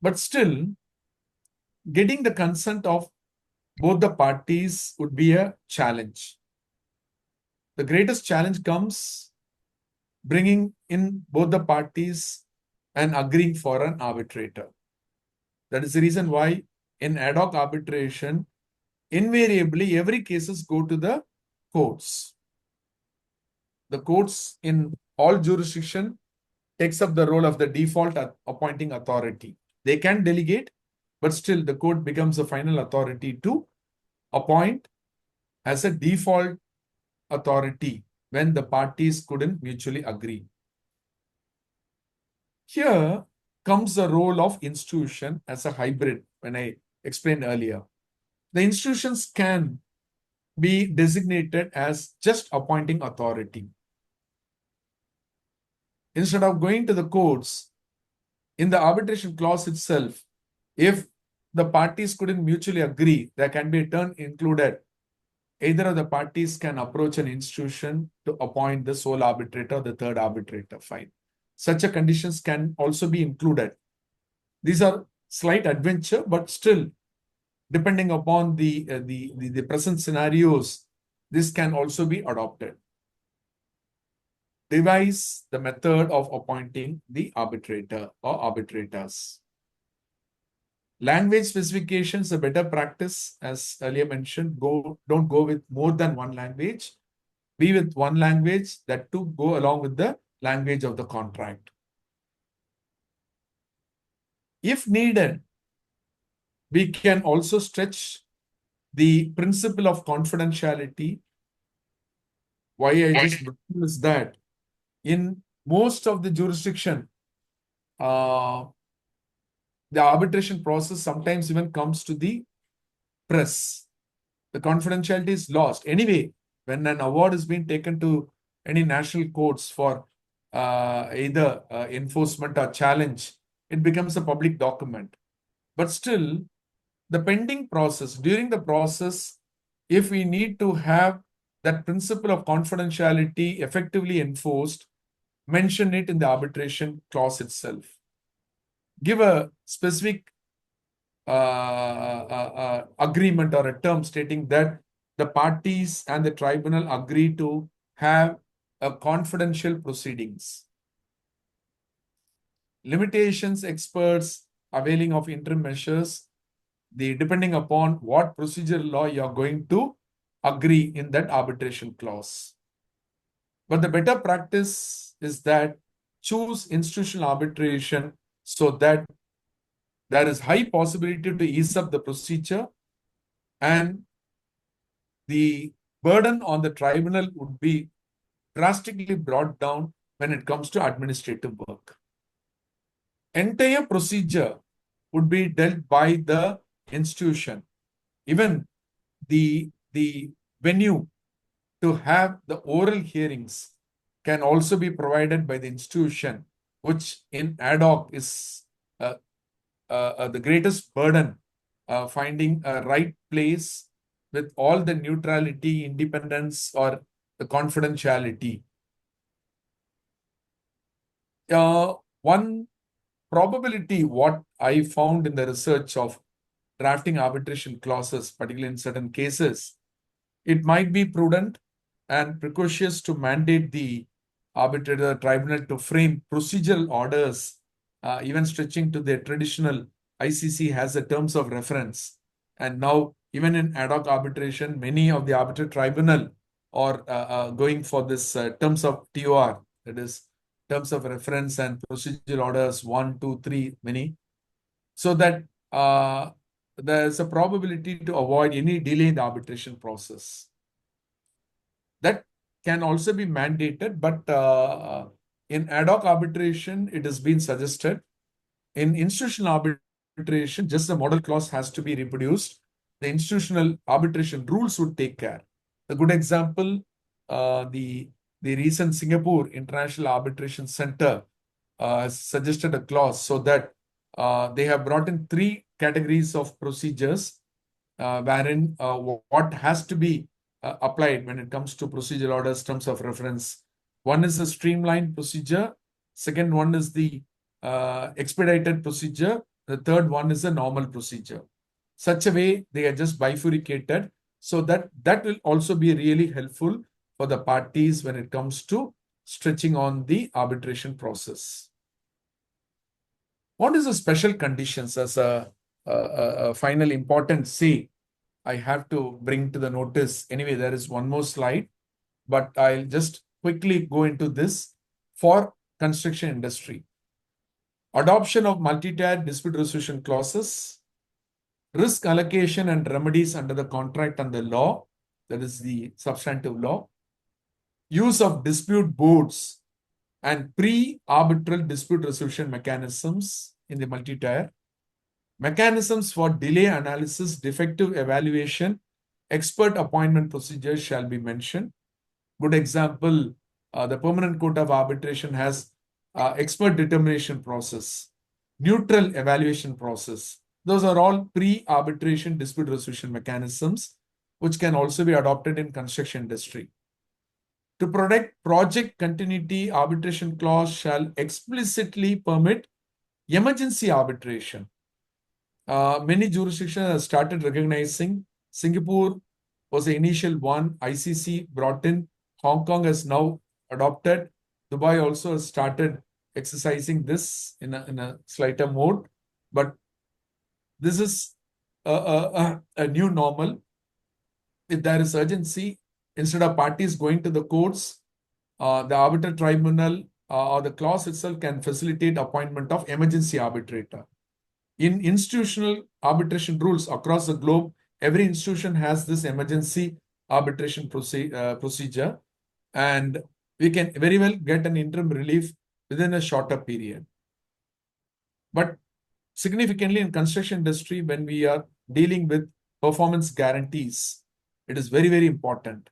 But still, getting the consent of both the parties would be a challenge. The greatest challenge comes bringing in both the parties and agreeing for an arbitrator. That is the reason why in ad hoc arbitration, invariably every cases go to the courts. The courts in all jurisdiction takes up the role of the default appointing authority. They can delegate, but still the court becomes the final authority to appoint as a default authority when the parties couldn't mutually agree. Here comes the role of institution as a hybrid when I explained earlier. The institutions can be designated as just appointing authority. Instead of going to the courts, in the arbitration clause itself, if the parties couldn't mutually agree, there can be a term included. Either of the parties can approach an institution to appoint the sole arbitrator or the third arbitrator. Fine. Such a conditions can also be included. These are slight adventure, but still depending upon the present scenarios, this can also be adopted. Devise the method of appointing the arbitrator or arbitrators. Language specifications, a better practice, as earlier mentioned, don't go with more than one language. Be with one language, that too go along with the language of the contract. If needed, we can also stretch the principle of confidentiality. Why I just mentioned is that in most of the jurisdiction, the arbitration process sometimes even comes to the press. The confidentiality is lost. Anyway, when an award is being taken to any national courts for either enforcement or challenge, it becomes a public document. But still, the pending process, during the process, if we need to have that principle of confidentiality effectively enforced, mention it in the arbitration clause itself. Give a specific agreement or a term stating that the parties and the tribunal agree to have a confidential proceedings. Limitations, experts availing of interim measures, depending upon what procedural law you are going to agree in that arbitration clause. But the better practice is that choose institutional arbitration so that there is high possibility to ease up the procedure, and the burden on the tribunal would be drastically brought down when it comes to administrative work. Entire procedure would be dealt by the institution. Even the venue to have the oral hearings can also be provided by the institution, which in ad hoc is the greatest burden, finding a right place with all the neutrality, independence, or the confidentiality. One probability, what I found in the research of drafting arbitration clauses, particularly in certain cases, it might be prudent and precocious to mandate the arbitrator tribunal to frame procedural orders, even stretching to the traditional ICC has the terms of reference. And now, even in ad hoc arbitration, many of the arbitral tribunal are going for this terms of TOR, that is, terms of reference and procedural orders 1, 2, 3, many, so that there's a probability to avoid any delay in the arbitration process. That can also be mandated, but in ad hoc arbitration, it has been suggested. In institutional arbitration, just the model clause has to be reproduced. The institutional arbitration rules would take care. A good example, the recent Singapore International Arbitration Center has suggested a clause so that they have brought in 3 categories of procedures wherein what has to be applied when it comes to procedural orders, terms of reference. One is a streamlined procedure. Second one is the expedited procedure. The third one is a normal procedure. Such a way they are just bifurcated, so that will also be really helpful for the parties when it comes to stretching on the arbitration process. What is the special conditions as a final important say I have to bring to the notice? Anyway, there is one more slide, but I'll just quickly go into this for construction industry. Adoption of multi-tier dispute resolution clauses, risk allocation and remedies under the contract and the law, that is the substantive law, use of dispute boards and pre-arbitral dispute resolution mechanisms in the multi-tier, mechanisms for delay analysis, defective evaluation, expert appointment procedures shall be mentioned. Good example, the Permanent Court of Arbitration has expert determination process, neutral evaluation process. Those are all pre-arbitration dispute resolution mechanisms, which can also be adopted in construction industry. To protect project continuity, arbitration clause shall explicitly permit emergency arbitration. Many jurisdictions have started recognizing. Singapore was the initial one. ICC brought in. Hong Kong has now adopted. Dubai also has started exercising this in a slighter mode. But this is a new normal. If there is urgency, instead of parties going to the courts, the arbiter tribunal or the clause itself can facilitate appointment of emergency arbitrator. In institutional arbitration rules across the globe, every institution has this emergency arbitration procedure, and we can very well get an interim relief within a shorter period. But significantly in construction industry, when we are dealing with performance guarantees, it is very, very important.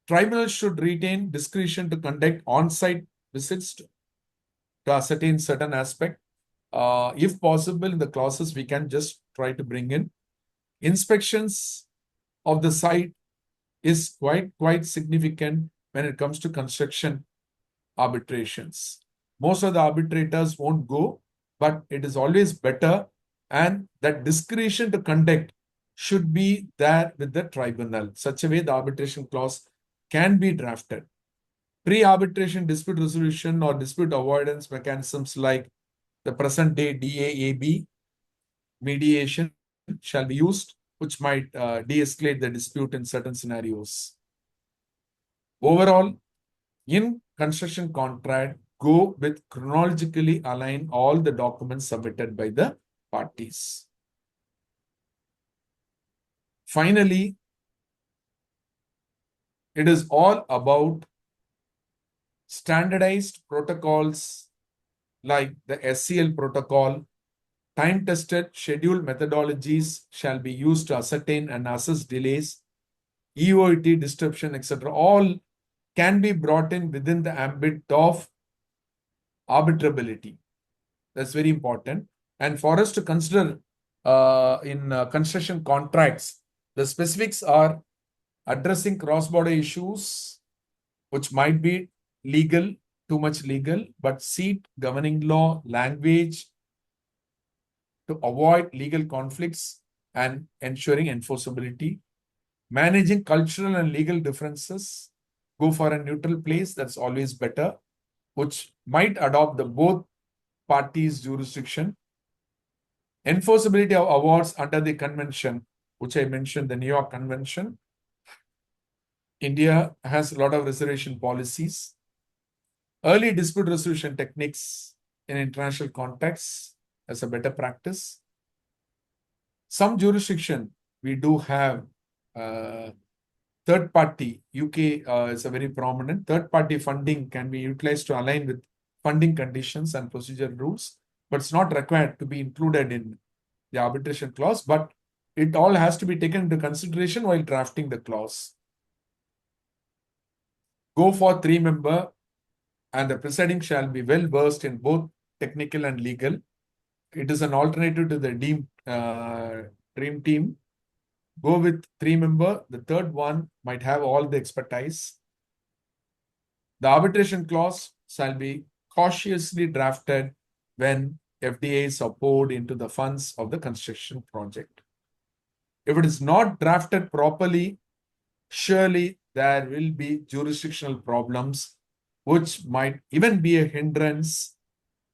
Tribunals should retain discretion to conduct on-site visits to ascertain certain aspect. If possible, in the clauses, we can just try to bring in inspections of the site is quite significant when it comes to construction arbitrations. Most of the arbitrators won't go, but it is always better, and that discretion to conduct should be there with the tribunal. Such a way the arbitration clause can be drafted. Pre-arbitration dispute resolution or dispute avoidance mechanisms like the present day DAAB mediation shall be used, which might de-escalate the dispute in certain scenarios. Overall, in construction contract, go with chronologically align all the documents submitted by the parties. Finally, it is all about standardized protocols like the SCL protocol. Time-tested schedule methodologies shall be used to ascertain and assess delays, EOIT disruption, etc. All can be brought in within the ambit of arbitrability. That's very important. And for us to consider in construction contracts, the specifics are addressing cross-border issues, which might be legal, too much legal, but seat, governing law, language, to avoid legal conflicts and ensuring enforceability. Managing cultural and legal differences, go for a neutral place, that's always better, which might adopt the both parties' jurisdiction. Enforceability of awards under the convention, which I mentioned, the New York Convention. India has a lot of reservation policies. Early dispute resolution techniques in international contexts as a better practice. Some jurisdiction, we do have third party. UK is a very prominent. Third party funding can be utilized to align with funding conditions and procedure rules, but it's not required to be included in the arbitration clause, but it all has to be taken into consideration while drafting the clause. Go for 3-member, and the presiding shall be well versed in both technical and legal. It is an alternative to the dream team. Go with 3-member. The third one might have all the expertise. The arbitration clause shall be cautiously drafted when FDAs are poured into the funds of the construction project. If it is not drafted properly, surely there will be jurisdictional problems, which might even be a hindrance,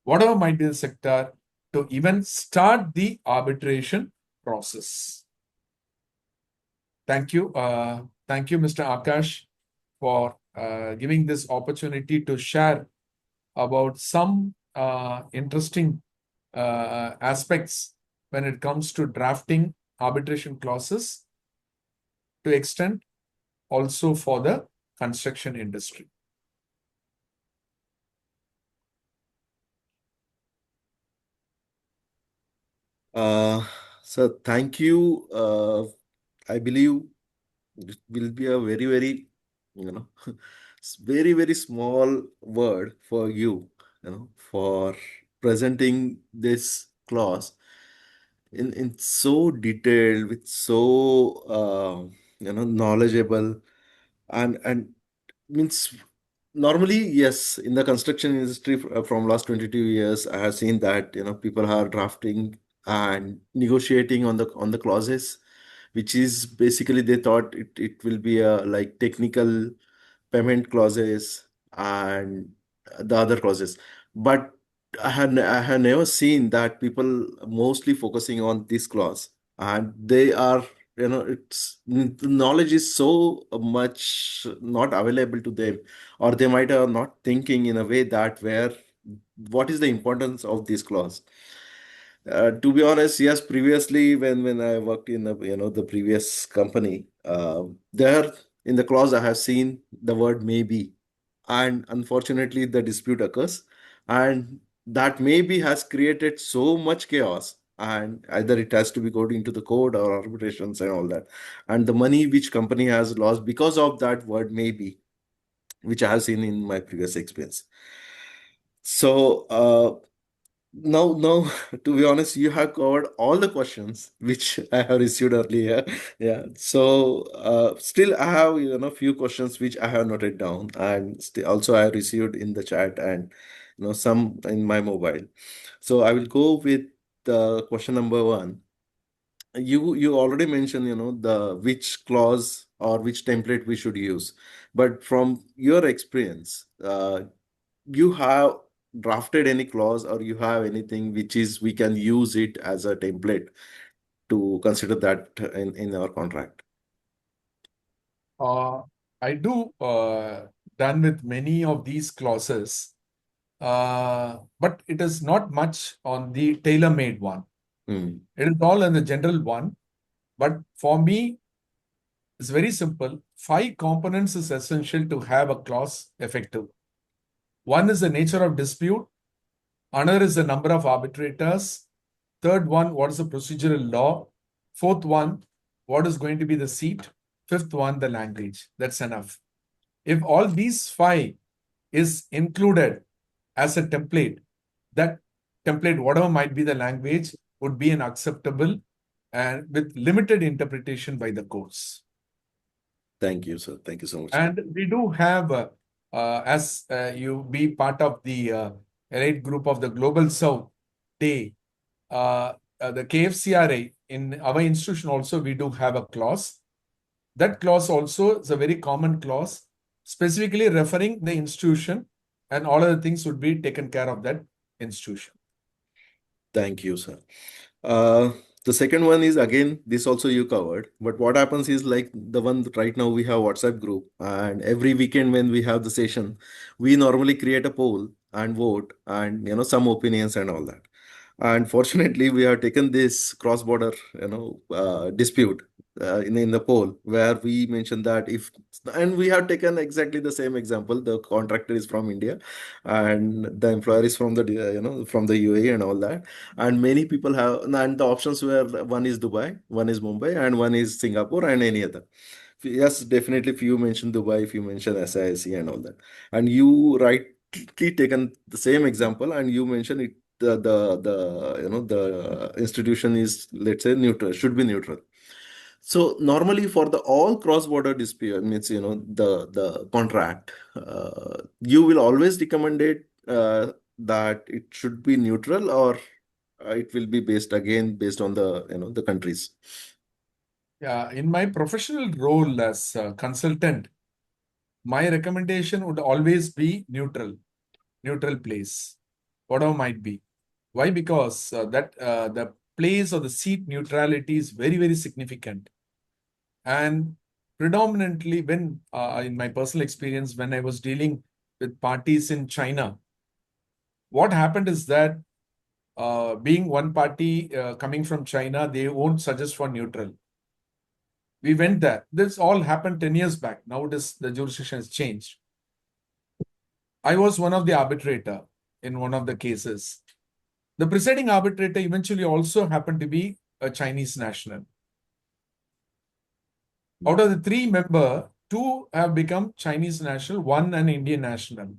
whatever might be the sector, to even start the arbitration process. Thank you. Thank you, Mr. Akash, for giving this opportunity to share about some interesting aspects when it comes to drafting arbitration clauses to extend also for the construction industry. So thank you. I believe it will be a very, very, very, very small word for you, for presenting this clause in so detailed, with so knowledgeable, and means normally, yes, in the construction industry from last 22 years, I have seen that people are drafting and negotiating on the clauses, which is basically they thought it will be a like technical payment clauses and the other clauses. But I had never seen that people mostly focusing on this clause, and they are, it's the knowledge is so much not available to them, or they might are not thinking in a way that where what is the importance of this clause. To be honest, yes, previously when I worked in the previous company, there in the clause I have seen the word maybe, and unfortunately the dispute occurs, and that maybe has created so much chaos, and either it has to be going into the code or arbitrations and all that, and the money which company has lost because of that word maybe, which I have seen in my previous experience. So now, to be honest, you have covered all the questions which I have received earlier. Yeah. So still, I have few questions which I have noted down, and also I have received in the chat, and some in my mobile. So I will go with the question number one. You already mentioned the which clause or which template we should use, but from your experience, you have drafted any clause or you have anything which is we can use it as a template to consider that in our contract. Uh, I do done with many of these clauses, but it is not much on the tailor-made one. Hmm. It is all on the general one. But for me, it's very simple. 5 components is essential to have a clause effective. One is the nature of dispute. Another is the number of arbitrators. Third one, what is the procedural law? Fourth one, what is going to be the seat? Fifth one, the language. That's enough. If all these 5 is included as a template, that template, whatever might be the language, would be an acceptable and with limited interpretation by the courts. Thank you, sir. Thank you so much. And we do have, as you be part of the elite group of the Global South Day, the KFCRA, in our institution also, we do have a clause. That clause also is a very common clause, specifically referring the institution, and all other things would be taken care of that institution. Thank you, sir. Uh, the second one is again, this also you covered, but what happens is like the one right now we have WhatsApp group, and every weekend when we have the session, we normally create a poll and vote, and some opinions and all that. And fortunately, we have taken this cross-border, dispute in the poll where we mentioned that if, and we have taken exactly the same example. The contractor is from India, and the employer is from the, from the UAE and all that. And many people have, and the options were one is Dubai, one is Mumbai, and one is Singapore, and any other. Yes, definitely. If you mention Dubai, if you mention SIC and all that, and you rightly taken the same example, and you mention it, the institution is, let's say, neutral, should be neutral. So normally for the all cross-border dispute means the contract, you will always recommend it that it should be neutral, or it will be based again based on the the countries. Yeah, in my professional role as a consultant, my recommendation would always be neutral place, whatever might be. Why? Because the place or the seat neutrality is very, very significant. And predominantly, when in my personal experience, when I was dealing with parties in China, what happened is that being one party coming from China, they won't suggest for neutral. We went there. This all happened 10 years back. Now the jurisdiction has changed. I was one of the arbitrator in one of the cases. The presiding arbitrator eventually also happened to be a Chinese national. Out of the 3 members, 2 have become Chinese national, 1 an Indian national.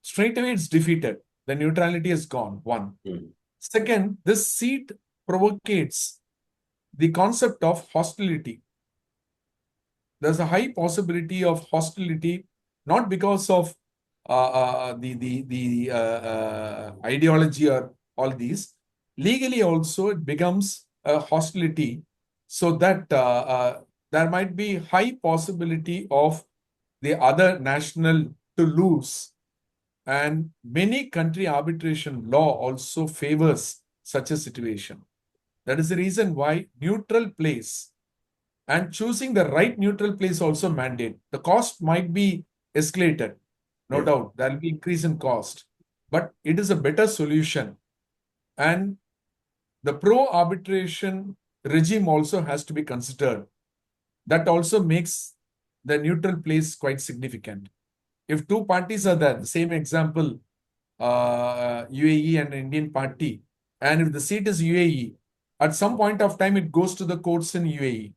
Straight away it's defeated. The neutrality is gone, 1. Mm. Second, this seat provocates the concept of hostility. There's a high possibility of hostility, not because of the ideology or all these, legally also it becomes a hostility, so that there might be high possibility of the other national to lose. And many country arbitration law also favors such a situation. That is the reason why neutral place and choosing the right neutral place also mandate. The cost might be escalated, no Yeah. doubt. There will be increase in cost, but it is a better solution. And the pro arbitration regime also has to be considered. That also makes the neutral place quite significant. If two parties are there, the same example, UAE and Indian party, and if the seat is UAE, at some point of time it goes to the courts in UAE.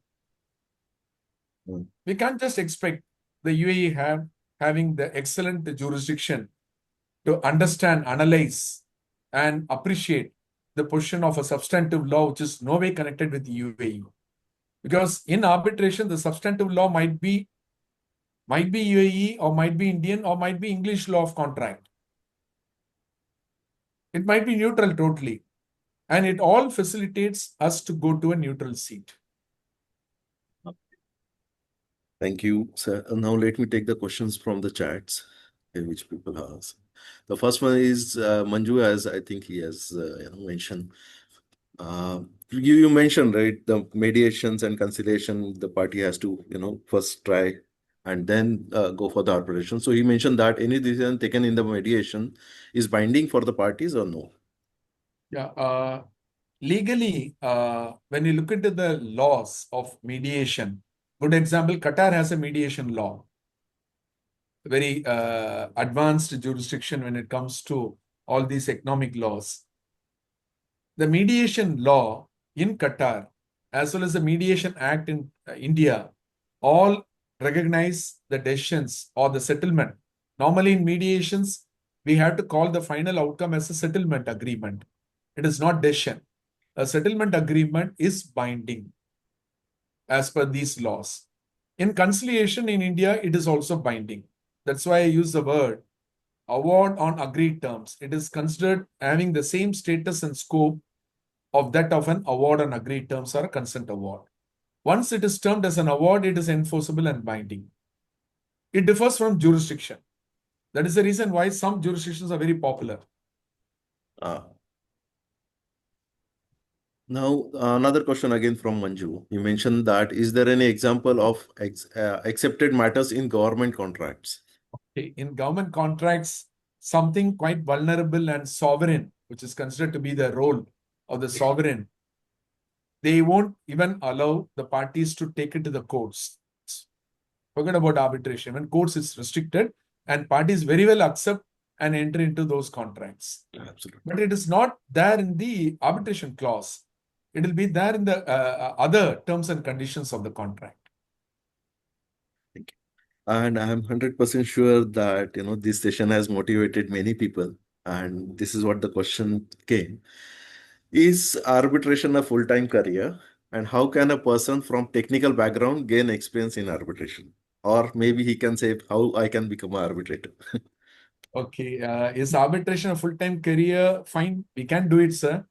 Mm. We can't just expect the UAE having the excellent jurisdiction to understand, analyze, and appreciate the position of a substantive law which is no way connected with the UAE. Because in arbitration, the substantive law might be UAE or might be Indian or might be English law of contract. It might be neutral totally. And it all facilitates us to go to a neutral seat. Thank you, sir. Now let me take the questions from the chats in which people ask. The first one is Manju, as I think he has mentioned. You mentioned, right, the mediations and conciliation, the party has to first try and then go for the arbitration. So he mentioned that any decision taken in the mediation is binding for the parties or no? Yeah. Legally, when you look into the laws of mediation, good example, Qatar has a mediation law, very advanced jurisdiction when it comes to all these economic laws. The mediation law in Qatar, as well as the Mediation Act in India, all recognize the decisions or the settlement. Normally, in mediations, we have to call the final outcome as a settlement agreement. It is not decision. A settlement agreement is binding as per these laws. In conciliation in India, it is also binding. That's why I use the word award on agreed terms. It is considered having the same status and scope of that of an award on agreed terms or a consent award. Once it is termed as an award, it is enforceable and binding. It differs from jurisdiction. That is the reason why some jurisdictions are very popular. Ah. Now, another question again from Manju. You mentioned that is there any example of accepted matters in government contracts? In government contracts, something quite vulnerable and sovereign, which is considered to be the role of the sovereign, they won't even allow the parties to take it to the courts. Forget about arbitration. When courts is restricted, and parties very well accept and enter into those contracts. Absolutely. But it is not there in the arbitration clause. It will be there in the other terms and conditions of the contract. Thank you. And I'm 100% sure that this session has motivated many people. And this is what the question came. Is arbitration a full-time career? And how can a person from technical background gain experience in arbitration? Or maybe he can say how I can become an arbitrator. Okay, is arbitration a full-time career? Fine, we can do it, sir.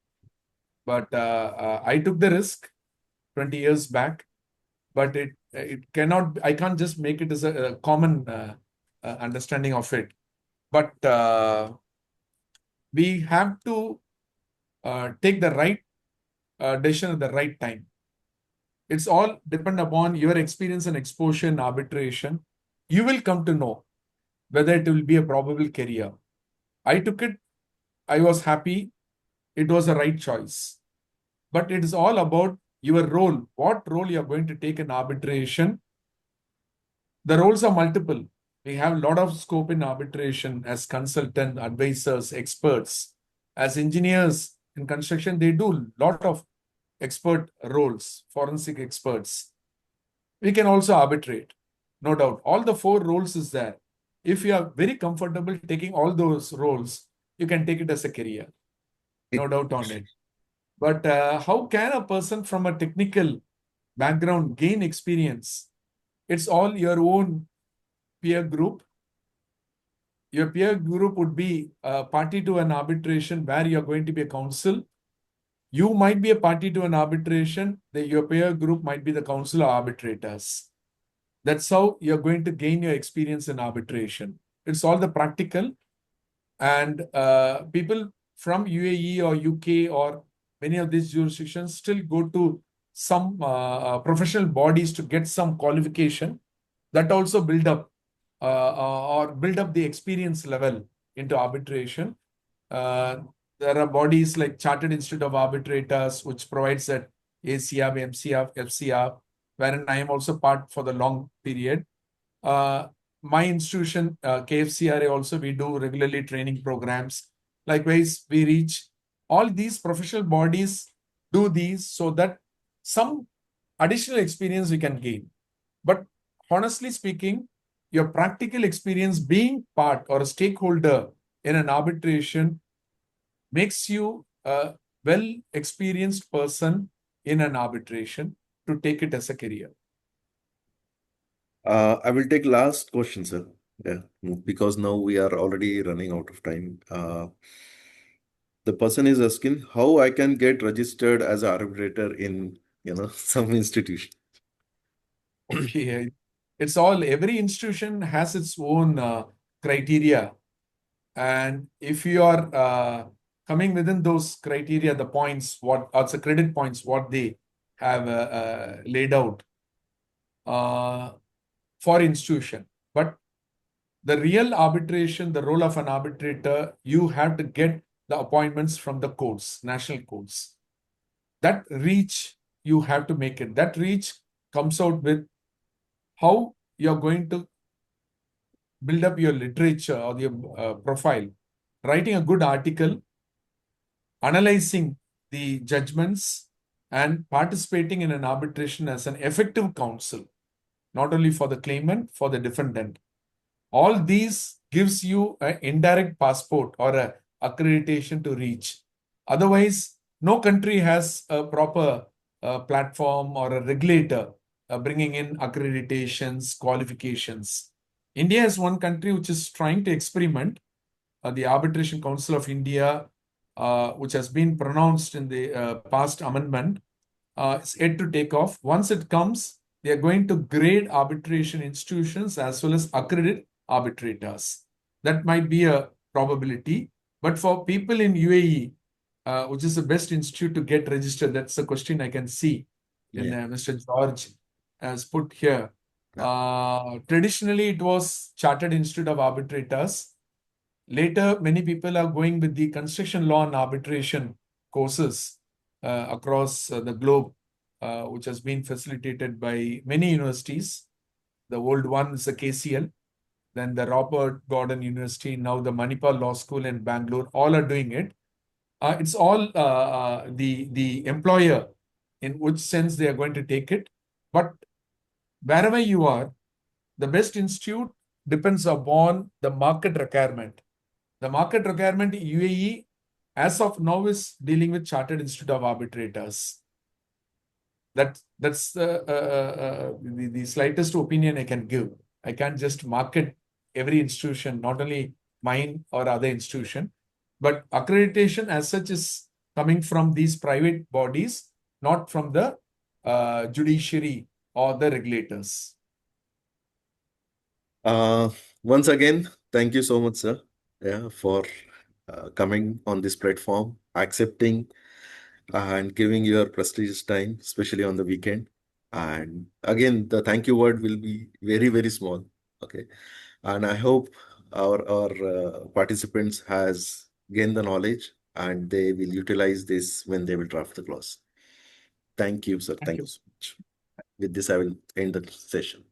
But I took the risk 20 years back, but it cannot, I can't just make it as a common understanding of it. But we have to take the right decision at the right time. It's all depend upon your experience and exposure in arbitration. You will come to know whether it will be a probable career. I took it, I was happy, it was a right choice. But it is all about your role, what role you are going to take in arbitration. The roles are multiple. We have a lot of scope in arbitration as consultant, advisors, experts. As engineers in construction, they do a lot of expert roles, forensic experts. We can also arbitrate, no doubt. All the four roles is there. If you are very comfortable taking all those roles, you can take it as a career, no doubt on it. But how can a person from a technical background gain experience? It's all your own peer group. Your peer group would be a party to an arbitration where you're going to be a counsel. You might be a party to an arbitration, your peer group might be the council of arbitrators. That's how you're going to gain your experience in arbitration. It's all the practical, and people from UAE or UK or many of these jurisdictions still go to some professional bodies to get some qualification that also build up or build up the experience level into arbitration. Uh, there are bodies like Chartered Institute of Arbitrators, which provides that ACR, MCR, FCR, wherein I am also part for the long period. My institution, KFCRA, also we do regularly training programs. Likewise, we reach all these professional bodies do these so that some additional experience we can gain. But honestly speaking, your practical experience being part or a stakeholder in an arbitration makes you a well experienced person in an arbitration to take it as a career. I will take last question, sir. Yeah, because now we are already running out of time. The person is asking how I can get registered as an arbitrator in, some institution. Okay. It's all, every institution has its own criteria. And if you are coming within those criteria, the points, what are the credit points, what they have laid out uh, for institution. But the real arbitration, the role of an arbitrator, you have to get the appointments from the courts, national courts. That reach, you have to make it. That reach comes out with how you're going to build up your literature or your profile, writing a good article, analyzing the judgments, and participating in an arbitration as an effective counsel, not only for the claimant, for the defendant. All these gives you an indirect passport or a accreditation to reach. Otherwise, no country has a proper platform or a regulator bringing in accreditations, qualifications. India is one country which is trying to experiment. The Arbitration Council of India, which has been pronounced in the past amendment, is yet to take off. Once it comes, they are going to grade arbitration institutions as well as accredit arbitrators. That might be a probability. But for people in UAE, which is the best institute to get registered, that's a question I can see in Yeah. Mr. George has put here. Yeah. Traditionally, it was Chartered Institute of Arbitrators. Later, many people are going with the construction law and arbitration courses across the globe, which has been facilitated by many universities. The old one is the KCL, then the Robert Gordon University, now the Manipal Law School in Bangalore, all are doing it. It's all the employer in which sense they are going to take it. But wherever you are, the best institute depends upon the market requirement. The market requirement in UAE, as of now, is dealing with Chartered Institute of Arbitrators. That's the slightest opinion I can give. I can't just market every institution, not only mine or other institution, but accreditation as such is coming from these private bodies, not from the judiciary or the regulators. Uh, Once again, thank you so much, sir. Yeah, for coming on this platform, accepting and giving your prestigious time, especially on the weekend. And again, the thank you word will be very, very small. Okay. And I hope our participants has gained the knowledge and they will utilize this when they will draft the clause. Thank you, sir. Thank Thank you you. so much. With this, I will end the session.